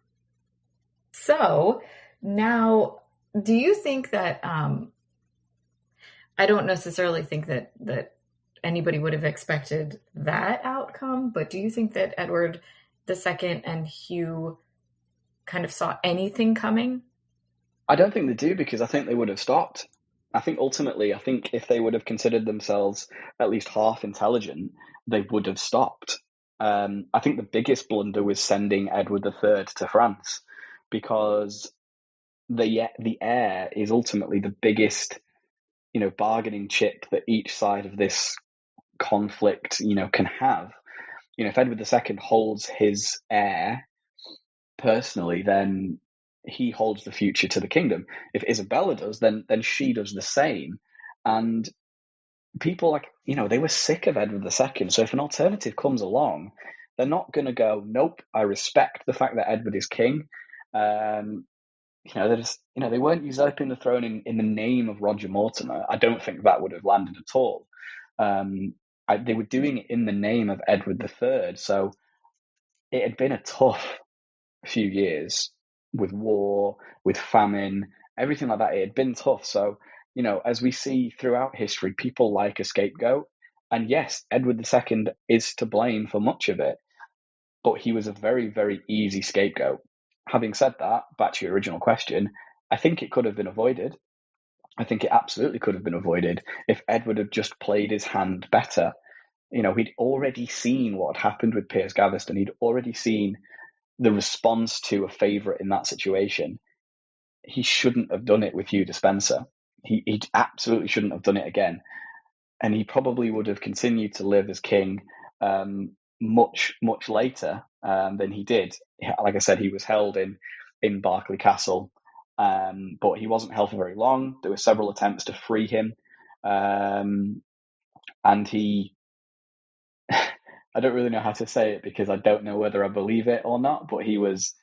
So now, do you think that, I don't necessarily think that anybody would have expected that outcome, but do you think that Edward II and Hugh kind of saw anything coming? I don't think they do, because I think they would have stopped. I think ultimately, if they would have considered themselves at least half intelligent, they would have stopped. I think the biggest blunder was sending Edward III to France, because the heir is ultimately the biggest, bargaining chip that each side of this conflict, can have. If Edward II holds his heir personally, then he holds the future to the kingdom. If Isabella does, then she does the same. And people they were sick of Edward II. So if an alternative comes along, they're not going to go, nope, I respect the fact that Edward is king. They're just, they weren't usurping the throne in the name of Roger Mortimer. I don't think that would have landed at all. They were doing it in the name of Edward III. So it had been a tough few years with war, with famine, everything like that. It had been tough. So, as we see throughout history, people like a scapegoat. And yes, Edward II is to blame for much of it, but he was a very, very easy scapegoat. Having said that, back to your original question, I think it could have been avoided. I think it absolutely could have been avoided if Edward had just played his hand better. He'd already seen what had happened with Piers Gaveston. He'd already seen the response to a favourite in that situation. He shouldn't have done it with Hugh Despenser. he absolutely shouldn't have done it again. And he probably would have continued to live as king much later than he did. Like I said, he was held in Berkeley Castle, but he wasn't held for very long. There were several attempts to free him, and he. I don't really know how to say it because I don't know whether I believe it or not, but he was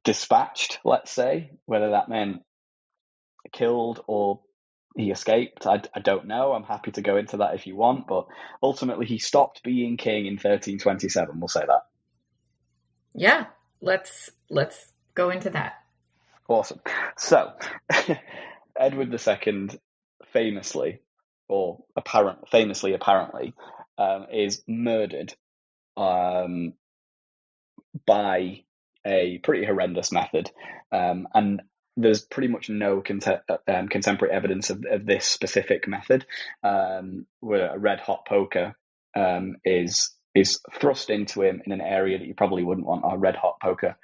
dispatched, let's say. Whether that meant killed or he escaped, I don't know. I'm happy to go into that if you want, but ultimately he stopped being king in 1327. We'll say that. Yeah, let's go into that. Awesome. So, Edward II famously, apparently, is murdered by a pretty horrendous method, and there's pretty much no contemporary evidence of this specific method, where a red hot poker is thrust into him in an area that you probably wouldn't want a red hot poker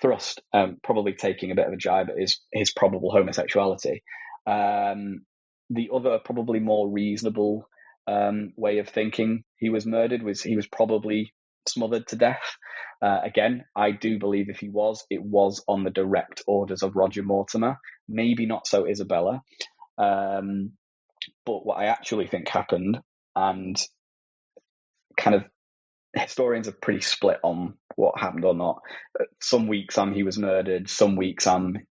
thrust, probably taking a bit of a jibe at his probable homosexuality. The other, probably more reasonable way of thinking he was murdered was he was probably smothered to death. Again, I do believe if he was, it was on the direct orders of Roger Mortimer, maybe not so Isabella. But what I actually think happened, and kind of historians are pretty split on what happened or not. Some weeks he was murdered, some weeks I'm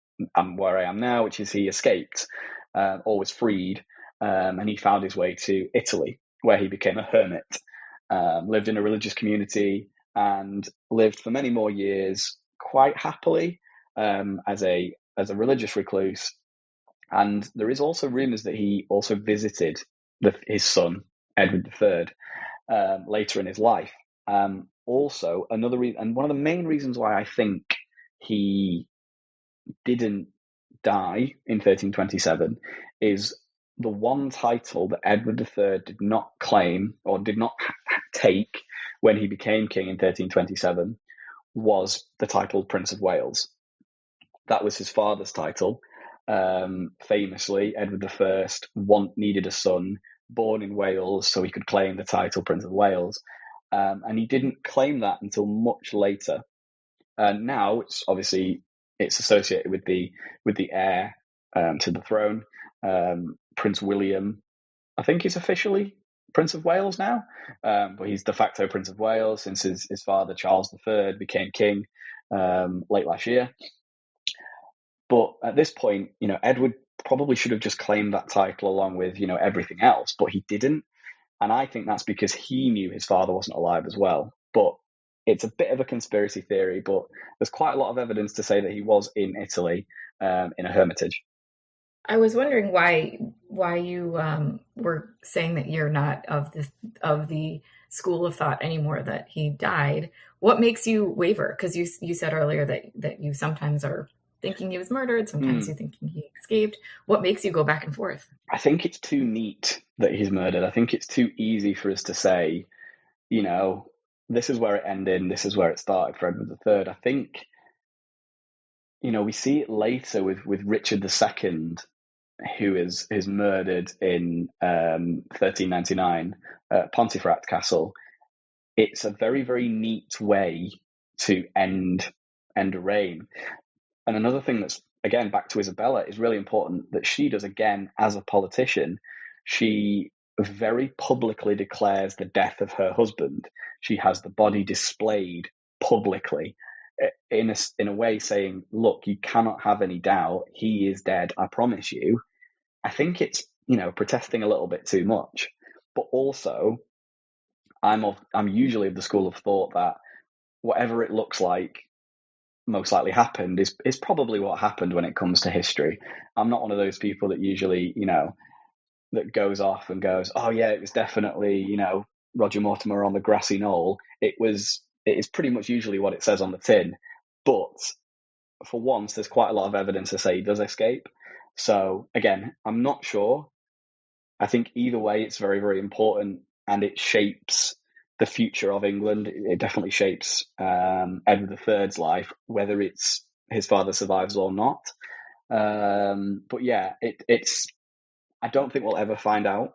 where I am now, which is he escaped or was freed, and he found his way to Italy, where he became a hermit, lived in a religious community, and lived for many more years quite happily as a religious recluse. And there is also rumours that he also visited his son Edward III later in his life. Also, another reason, and one of the main reasons why I think he didn't die in 1327 is the one title that Edward III did not claim or did not take when he became king in 1327 was the title Prince of Wales. That was his father's title. Famously, Edward I needed a son born in Wales so he could claim the title Prince of Wales. And he didn't claim that until much later. Now it's obviously associated with the heir to the throne, Prince William. I think he's officially Prince of Wales now, but he's de facto Prince of Wales since his father Charles III became king late last year. But at this point, Edward probably should have just claimed that title along with everything else, but he didn't. And I think that's because he knew his father wasn't alive as well. But it's a bit of a conspiracy theory, but there's quite a lot of evidence to say that he was in Italy in a hermitage. I was wondering why you were saying that you're not of the school of thought anymore that he died. What makes you waver? Because you said earlier that you sometimes are thinking he was murdered, sometimes you're thinking he escaped. What makes you go back and forth? I think it's too neat that he's murdered. I think it's too easy for us to say, this is where it ended and this is where it started for Edward III. I think, we see it later with Richard II, who is murdered in 1399 at Pontefract Castle. It's a very, very neat way to end a reign. And another thing that's, again, back to Isabella, is really important that she does, again, as a politician, she very publicly declares the death of her husband. She has the body displayed publicly in a way saying, look, you cannot have any doubt. He is dead. I promise you. I think it's, protesting a little bit too much. But also, I'm usually of the school of thought that whatever it looks like most likely happened is probably what happened when it comes to history. I'm not one of those people that usually, that goes off and goes, oh yeah, it was definitely, Roger Mortimer on the grassy knoll. It is pretty much usually what it says on the tin. But for once, there's quite a lot of evidence to say he does escape. So again, I'm not sure. I think either way, it's very, very important, and it shapes the future of England. It definitely shapes Edward III's life, whether it's his father survives or not. But yeah, it's. I don't think we'll ever find out.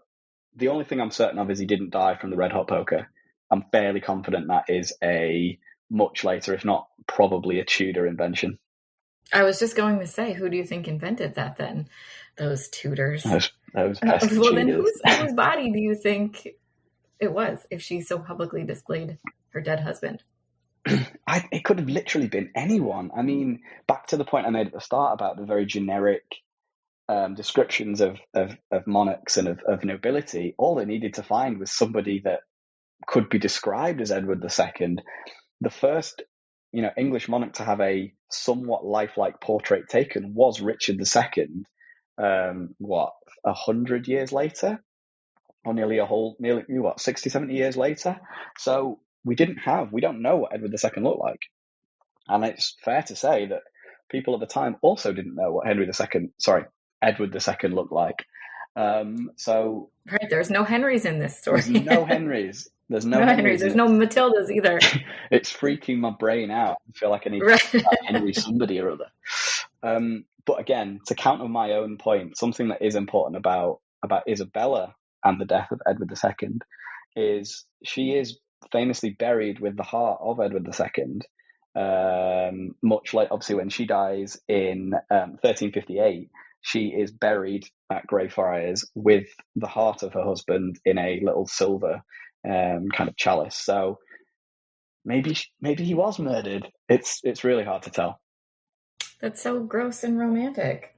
The only thing I'm certain of is he didn't die from the red hot poker. I'm fairly confident that is a much later, if not probably a Tudor invention. I was just going to say, who do you think invented that then? Those Tudors. Those pesky well, then Tudors. whose body do you think it was if she so publicly displayed her dead husband? It could have literally been anyone. I mean, back to the point I made at the start about the very generic descriptions of monarchs and of nobility. All they needed to find was somebody that could be described as Edward II. The first, English monarch to have a somewhat lifelike portrait taken was Richard II. 100 years later, or nearly 60, 70 years later. So we don't know what Edward II looked like. And it's fair to say that people at the time also didn't know what Edward II looked like. So right, there's no Henrys in this story. There's no Henrys. There's no Henrys. There's no Matildas either. It's freaking my brain out. I feel like I need to Henry somebody or other. But again, to counter my own point, something that is important about Isabella and the death of Edward II is she is famously buried with the heart of Edward II. Much like, obviously, when she dies in 1358, she is buried at Greyfriars with the heart of her husband in a little silver kind of chalice. So maybe he was murdered. It's really hard to tell. That's so gross and romantic.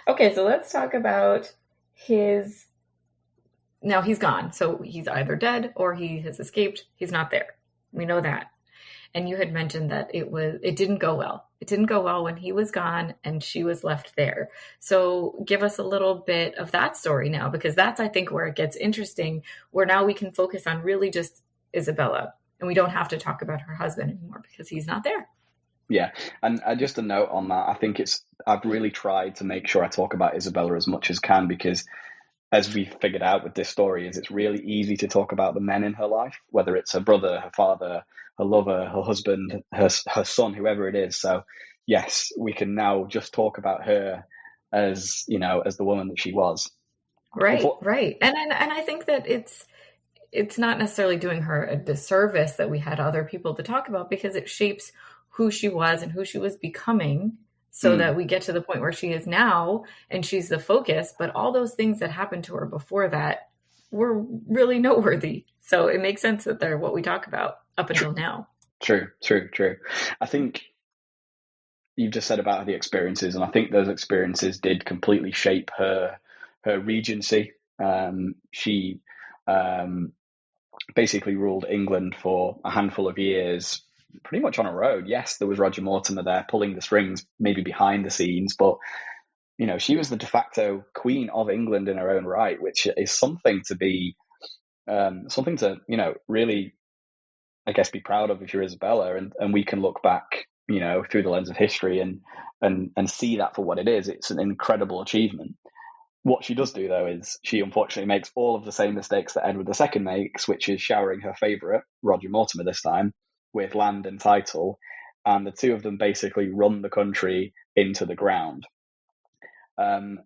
Okay, so let's talk about his. Now he's gone, so he's either dead or he has escaped. He's not there. We know that. And you had mentioned that it didn't go well. It didn't go well when he was gone and she was left there. So give us a little bit of that story now, because that's, I think, where it gets interesting, where now we can focus on really just Isabella and we don't have to talk about her husband anymore because he's not there. Yeah. And just a note on that, I think I've really tried to make sure I talk about Isabella as much as can, because as we figured out with this story, it's really easy to talk about the men in her life, whether it's her brother, her father, her lover, her husband, her son, whoever it is. So yes, we can now just talk about her as, as the woman that she was. Right. And I think that it's not necessarily doing her a disservice that we had other people to talk about, because it shapes who she was and who she was becoming, so that we get to the point where she is now and she's the focus. But all those things that happened to her before that were really noteworthy. So it makes sense that they're what we talk about up until now. True. I think you've just said about the experiences, and I think those experiences did completely shape her regency. She basically ruled England for a handful of years, pretty much on her own. Yes, there was Roger Mortimer there pulling the strings, maybe behind the scenes, but she was the de facto queen of England in her own right, which is something to be really, I guess, be proud of if you're Isabella, and we can look back, through the lens of history and see that for what it is. It's an incredible achievement. What she does do, though, is she unfortunately makes all of the same mistakes that Edward II makes, which is showering her favourite, Roger Mortimer this time, with land and title, and the two of them basically run the country into the ground.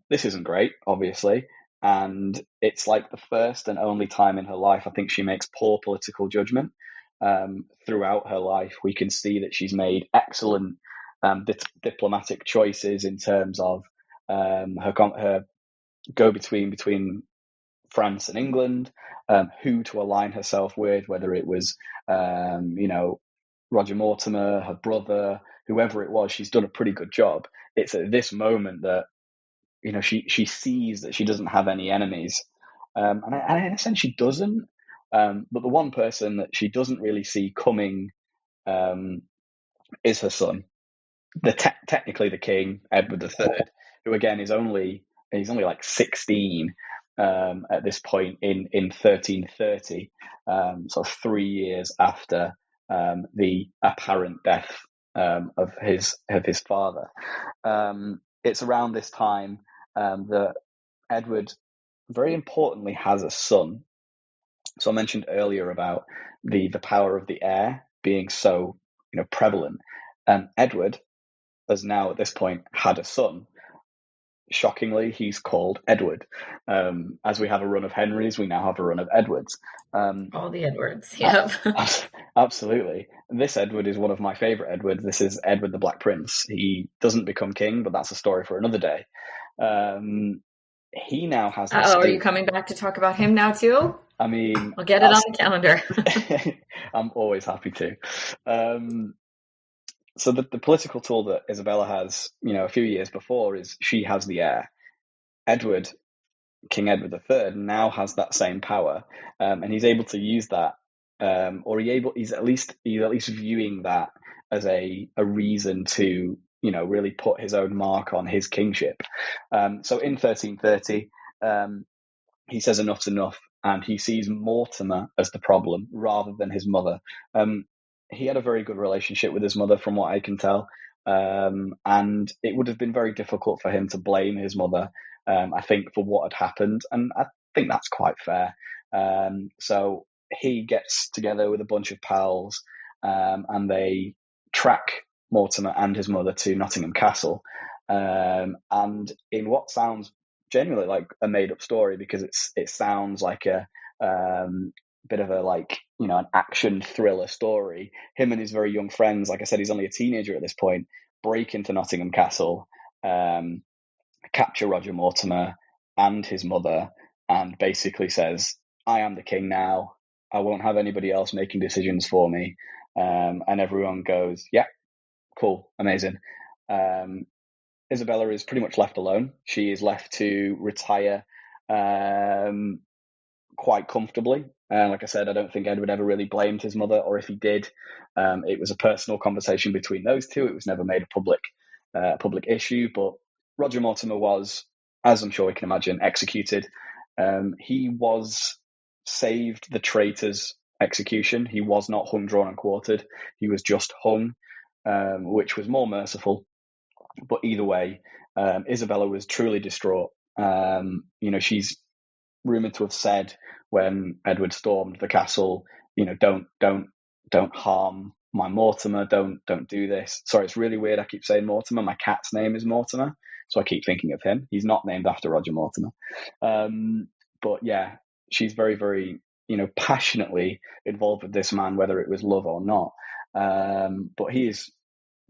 This isn't great, obviously, and it's like the first and only time in her life I think she makes poor political judgment. Throughout her life, we can see that she's made excellent diplomatic choices in terms of her go-between between France and England, who to align herself with, whether it was, Roger Mortimer, her brother, whoever it was. She's done a pretty good job. It's at this moment that, she sees that she doesn't have any enemies. And in a sense, she doesn't. But the one person that she doesn't really see coming is her son, technically the king, Edward III, who again is only like 16 at this point in 1330, sort of 3 years after the apparent death of his father. It's around this time that Edward, very importantly, has a son. So I mentioned earlier about the power of the heir being so prevalent. Edward has now at this point had a son, shockingly, he's called Edward. As we have a run of Henrys, we now have a run of Edwards. All the Edwards. Yep. Absolutely. This Edward is one of my favourite Edwards. This is Edward the Black Prince. He doesn't become king, but that's a story for another day. He now has this. Are you coming back to talk about him now too? I mean, I'll get it on the calendar. I'm always happy to. So the political tool that Isabella has, a few years before, is she has the heir. Edward, King Edward III, now has that same power, and he's able to use that, or he's at least viewing that as a reason to really put his own mark on his kingship. So in 1330, he says enough's enough, and he sees Mortimer as the problem rather than his mother. He had a very good relationship with his mother, from what I can tell, and it would have been very difficult for him to blame his mother, I think, for what had happened, and I think that's quite fair. So he gets together with a bunch of pals, and they track Mortimer and his mother to Nottingham Castle, and in what sounds genuinely like a made-up story, because it sounds like a bit of a an action thriller story. Him and his very young friends, like I said, he's only a teenager at this point, break into Nottingham Castle, capture Roger Mortimer and his mother, and basically says, I am the king now, I won't have anybody else making decisions for me. And everyone goes, yeah, cool, amazing. Isabella is pretty much left alone. She is left to retire quite comfortably. Like I said, I don't think Edward ever really blamed his mother, or if he did, it was a personal conversation between those two. It was never made a public issue. But Roger Mortimer was, as I'm sure we can imagine, executed. He was saved the traitor's execution. He was not hung, drawn, and quartered. He was just hung, which was more merciful. But either way, Isabella was truly distraught. She's rumored to have said, when Edward stormed the castle, don't harm my Mortimer, don't do this. Sorry, it's really weird, I keep saying Mortimer. My cat's name is Mortimer, so I keep thinking of him. He's not named after Roger Mortimer. But yeah, she's very, very passionately involved with this man, whether it was love or not. But he is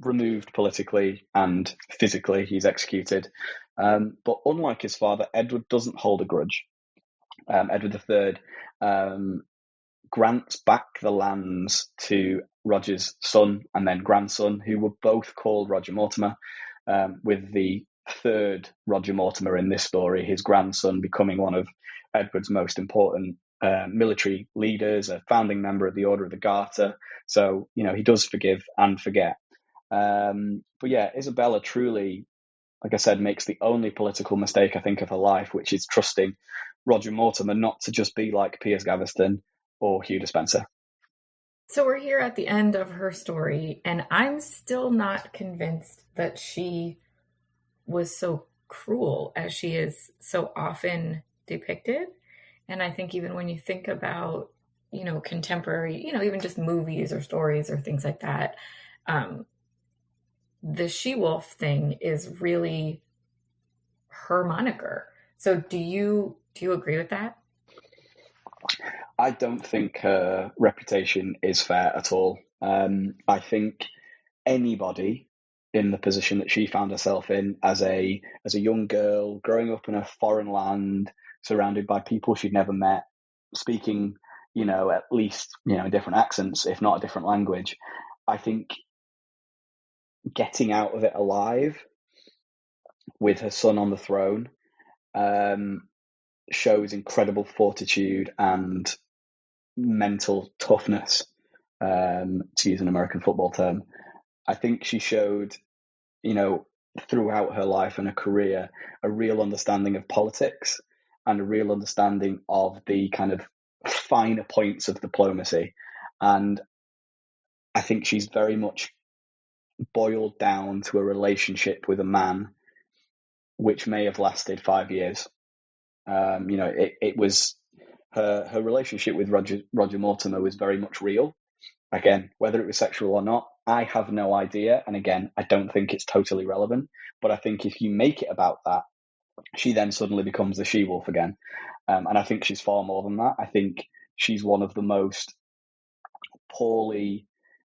removed politically and physically. He's executed. But unlike his father, Edward doesn't hold a grudge. Edward III grants back the lands to Roger's son and then grandson, who were both called Roger Mortimer, with the third Roger Mortimer in this story, his grandson, becoming one of Edward's most important military leaders, a founding member of the Order of the Garter. So, he does forgive and forget. But yeah, Isabella truly, like I said, makes the only political mistake, I think, of her life, which is trusting Roger Mortimer not to just be like Piers Gaveston or Hugh Despenser. So we're here at the end of her story, and I'm still not convinced that she was so cruel as she is so often depicted. And I think even when you think about, contemporary, even just movies or stories or things like that, the she-wolf thing is really her moniker. So do you agree with that? I don't think her reputation is fair at all. I think anybody in the position that she found herself in as a young girl, growing up in a foreign land, surrounded by people she'd never met, speaking, at least, different accents, if not a different language, I think getting out of it alive with her son on the throne shows incredible fortitude and mental toughness, to use an American football term. I think she showed, throughout her life and her career, a real understanding of politics and a real understanding of the kind of finer points of diplomacy. And I think she's very much boiled down to a relationship with a man which may have lasted 5 years. It was her relationship with Roger Mortimer was very much real. Again, whether it was sexual or not, I have no idea. And again, I don't think it's totally relevant. But I think if you make it about that, she then suddenly becomes the she-wolf again. And I think she's far more than that. I think she's one of the most poorly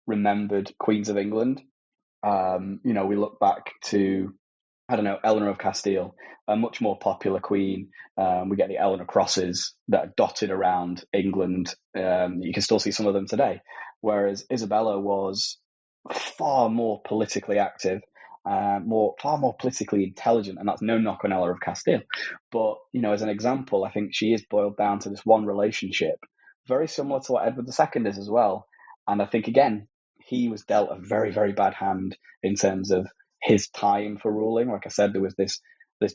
remembered queens of England. We look back to, I don't know, Eleanor of Castile, a much more popular queen. We get the Eleanor crosses that are dotted around England. You can still see some of them today. Whereas Isabella was far more politically active, far more politically intelligent, and that's no knock on Eleanor of Castile. But, as an example, I think she is boiled down to this one relationship, very similar to what Edward II is as well. And I think, again, he was dealt a very, very bad hand in terms of his time for ruling. Like I said, there was this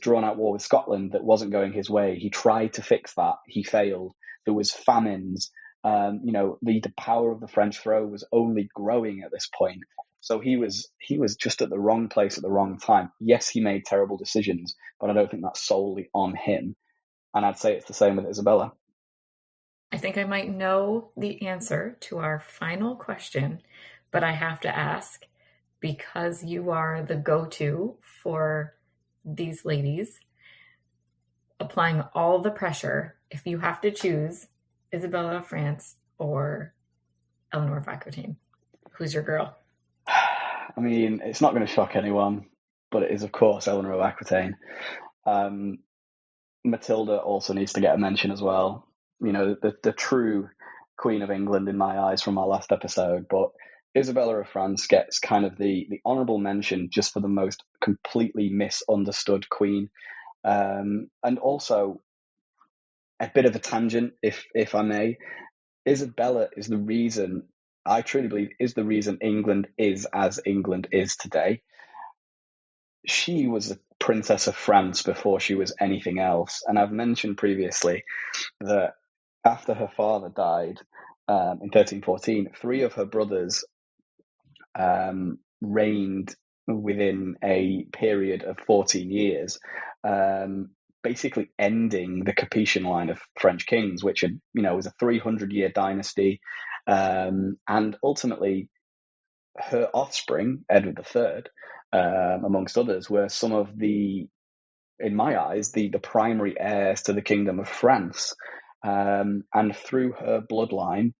drawn out war with Scotland that wasn't going his way. He tried to fix that. He failed. There was famines. The power of the French throne was only growing at this point. So he was just at the wrong place at the wrong time. Yes, he made terrible decisions, but I don't think that's solely on him. And I'd say it's the same with Isabella. I think I might know the answer to our final question, but I have to ask, because you are the go-to for these ladies, applying all the pressure, if you have to choose Isabella of France or Eleanor of Aquitaine, who's your girl? I mean, it's not going to shock anyone, but it is, of course, Eleanor of Aquitaine. Matilda also needs to get a mention as well. The true Queen of England in my eyes from our last episode, but Isabella of France gets kind of the honourable mention just for the most completely misunderstood queen. And also, a bit of a tangent, if I may, Isabella is the reason, I truly believe, is the reason England is as England is today. She was a princess of France before she was anything else. And I've mentioned previously that after her father died in 1314, 3 of her brothers reigned within a period of 14 years, basically ending the Capetian line of French kings, which had, was a 300-year dynasty. And ultimately, her offspring, Edward III, amongst others, were some of the, in my eyes, the primary heirs to the Kingdom of France. And through her bloodline,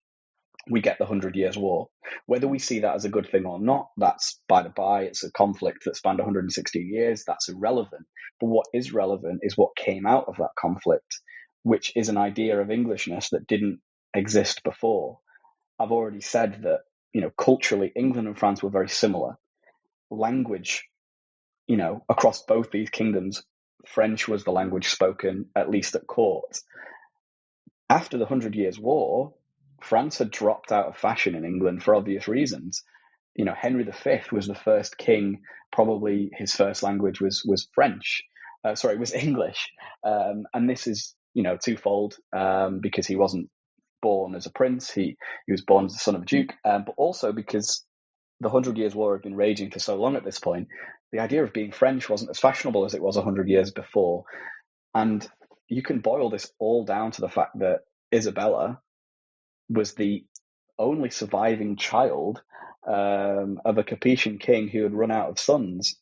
we get the 100 Years' War. Whether we see that as a good thing or not, that's by the by. It's a conflict that spanned 116 years. That's irrelevant. But what is relevant is what came out of that conflict, which is an idea of Englishness that didn't exist before. I've already said that, culturally, England and France were very similar. Language, across both these kingdoms, French was the language spoken, at least at court. After the 100 Years' War, France had dropped out of fashion in England for obvious reasons. Henry V was the first king. Probably his first language was French. Was English. And this is, twofold, because he wasn't born as a prince. He was born as the son of a duke, but also because the 100 Years' War had been raging for so long at this point. The idea of being French wasn't as fashionable as it was 100 years before. And you can boil this all down to the fact that Isabella was the only surviving child of a Capetian king who had run out of sons.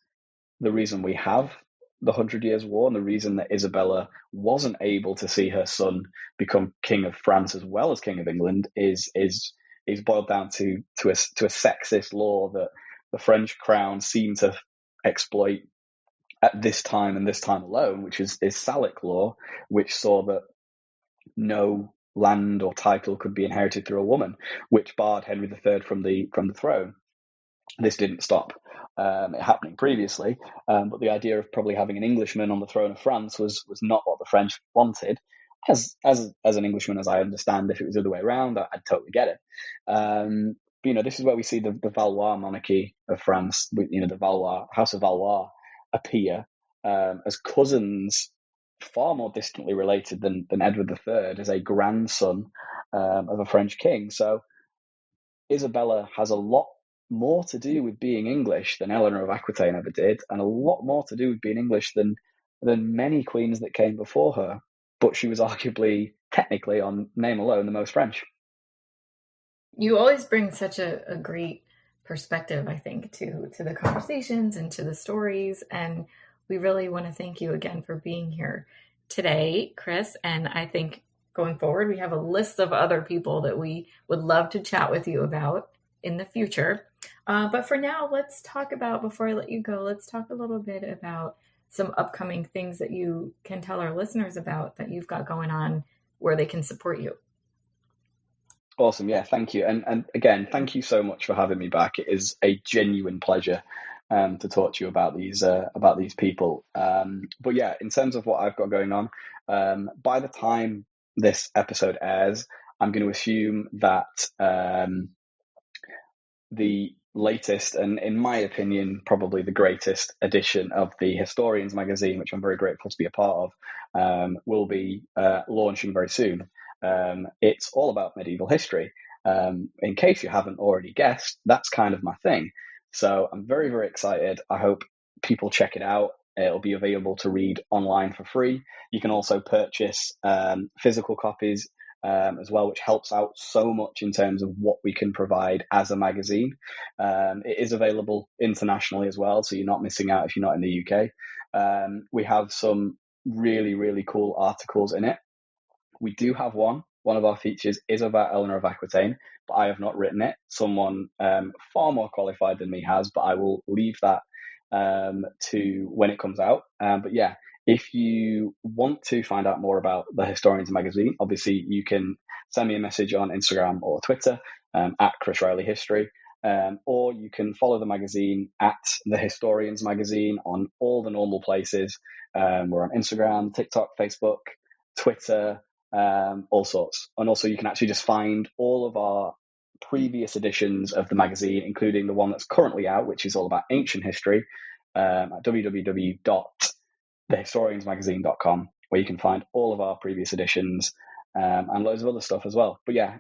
The reason we have the 100 Years' War and the reason that Isabella wasn't able to see her son become king of France as well as king of England is boiled down to a sexist law that the French crown seemed to exploit at this time and this time alone, which is Salic law, which saw that no land or title could be inherited through a woman, which barred Henry III from the throne. This didn't stop it happening previously, but the idea of probably having an Englishman on the throne of France was not what the French wanted. As an Englishman, as I understand, if it was the other way around, I'd totally get it. But, this is where we see the Valois monarchy of France, the Valois, House of Valois, appear as cousins, far more distantly related than Edward III, as a grandson of a French king. So Isabella has a lot more to do with being English than Eleanor of Aquitaine ever did, and a lot more to do with being English than many queens that came before her. But she was arguably, technically, on name alone, the most French. You always bring such a great perspective, I think, to the conversations and to the stories. And we really want to thank you again for being here today, Chris. And I think going forward, we have a list of other people that we would love to chat with you about in the future. But for now, let's talk about, before I let you go, let's talk a little bit about some upcoming things that you can tell our listeners about that you've got going on where they can support you. Awesome. Yeah, thank you. And again, thank you so much for having me back. It is a genuine pleasure to talk to you about these people. But yeah, in terms of what I've got going on, by the time this episode airs, I'm going to assume that the latest, and in my opinion, probably the greatest edition of the Historians magazine, which I'm very grateful to be a part of, will be launching very soon. It's all about medieval history. In case you haven't already guessed, that's kind of my thing. So I'm very, very excited. I hope people check it out. It'll be available to read online for free. You can also purchase physical copies as well, which helps out so much in terms of what we can provide as a magazine. It is available internationally as well, so you're not missing out if you're not in the UK. We have some really, really cool articles in it. We do have one of our features is about Eleanor of Aquitaine, but I have not written it. Someone far more qualified than me has, but I will leave that to when it comes out. But yeah, if you want to find out more about the Historians magazine, obviously you can send me a message on Instagram or Twitter at Chris Riley History, or you can follow the magazine at the Historians magazine on all the normal places. We're on Instagram, TikTok, Facebook, Twitter, all sorts. And also you can actually just find all of our previous editions of the magazine, including the one that's currently out, which is all about ancient history, at www.thehistoriansmagazine.com, where you can find all of our previous editions and loads of other stuff as well. But yeah,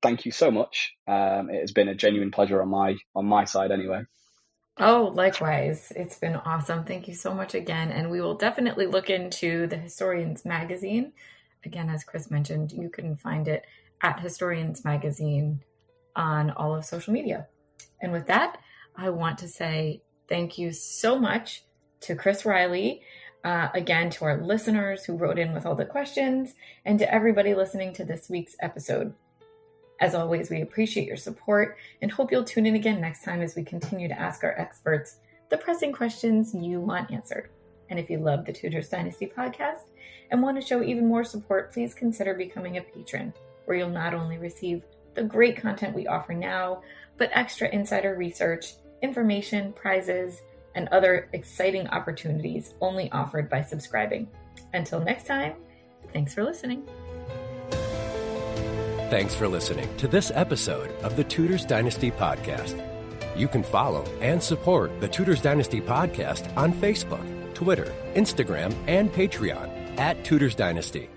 thank you so much. It has been a genuine pleasure on my side anyway. Oh, likewise. It's been awesome. Thank you so much again. And we will definitely look into the Historians magazine. Again, as Chris mentioned, you can find it at Historians Magazine on all of social media. And with that, I want to say thank you so much to Chris Riley, again, to our listeners who wrote in with all the questions, and to everybody listening to this week's episode. As always, we appreciate your support and hope you'll tune in again next time as we continue to ask our experts the pressing questions you want answered. And if you love the Tudors Dynasty podcast and want to show even more support, please consider becoming a patron, where you'll not only receive the great content we offer now, but extra insider research, information, prizes, and other exciting opportunities only offered by subscribing. Until next time, thanks for listening. Thanks for listening to this episode of the Tudors Dynasty podcast. You can follow and support the Tudors Dynasty podcast on Facebook, Twitter, Instagram, and Patreon at Tudors Dynasty.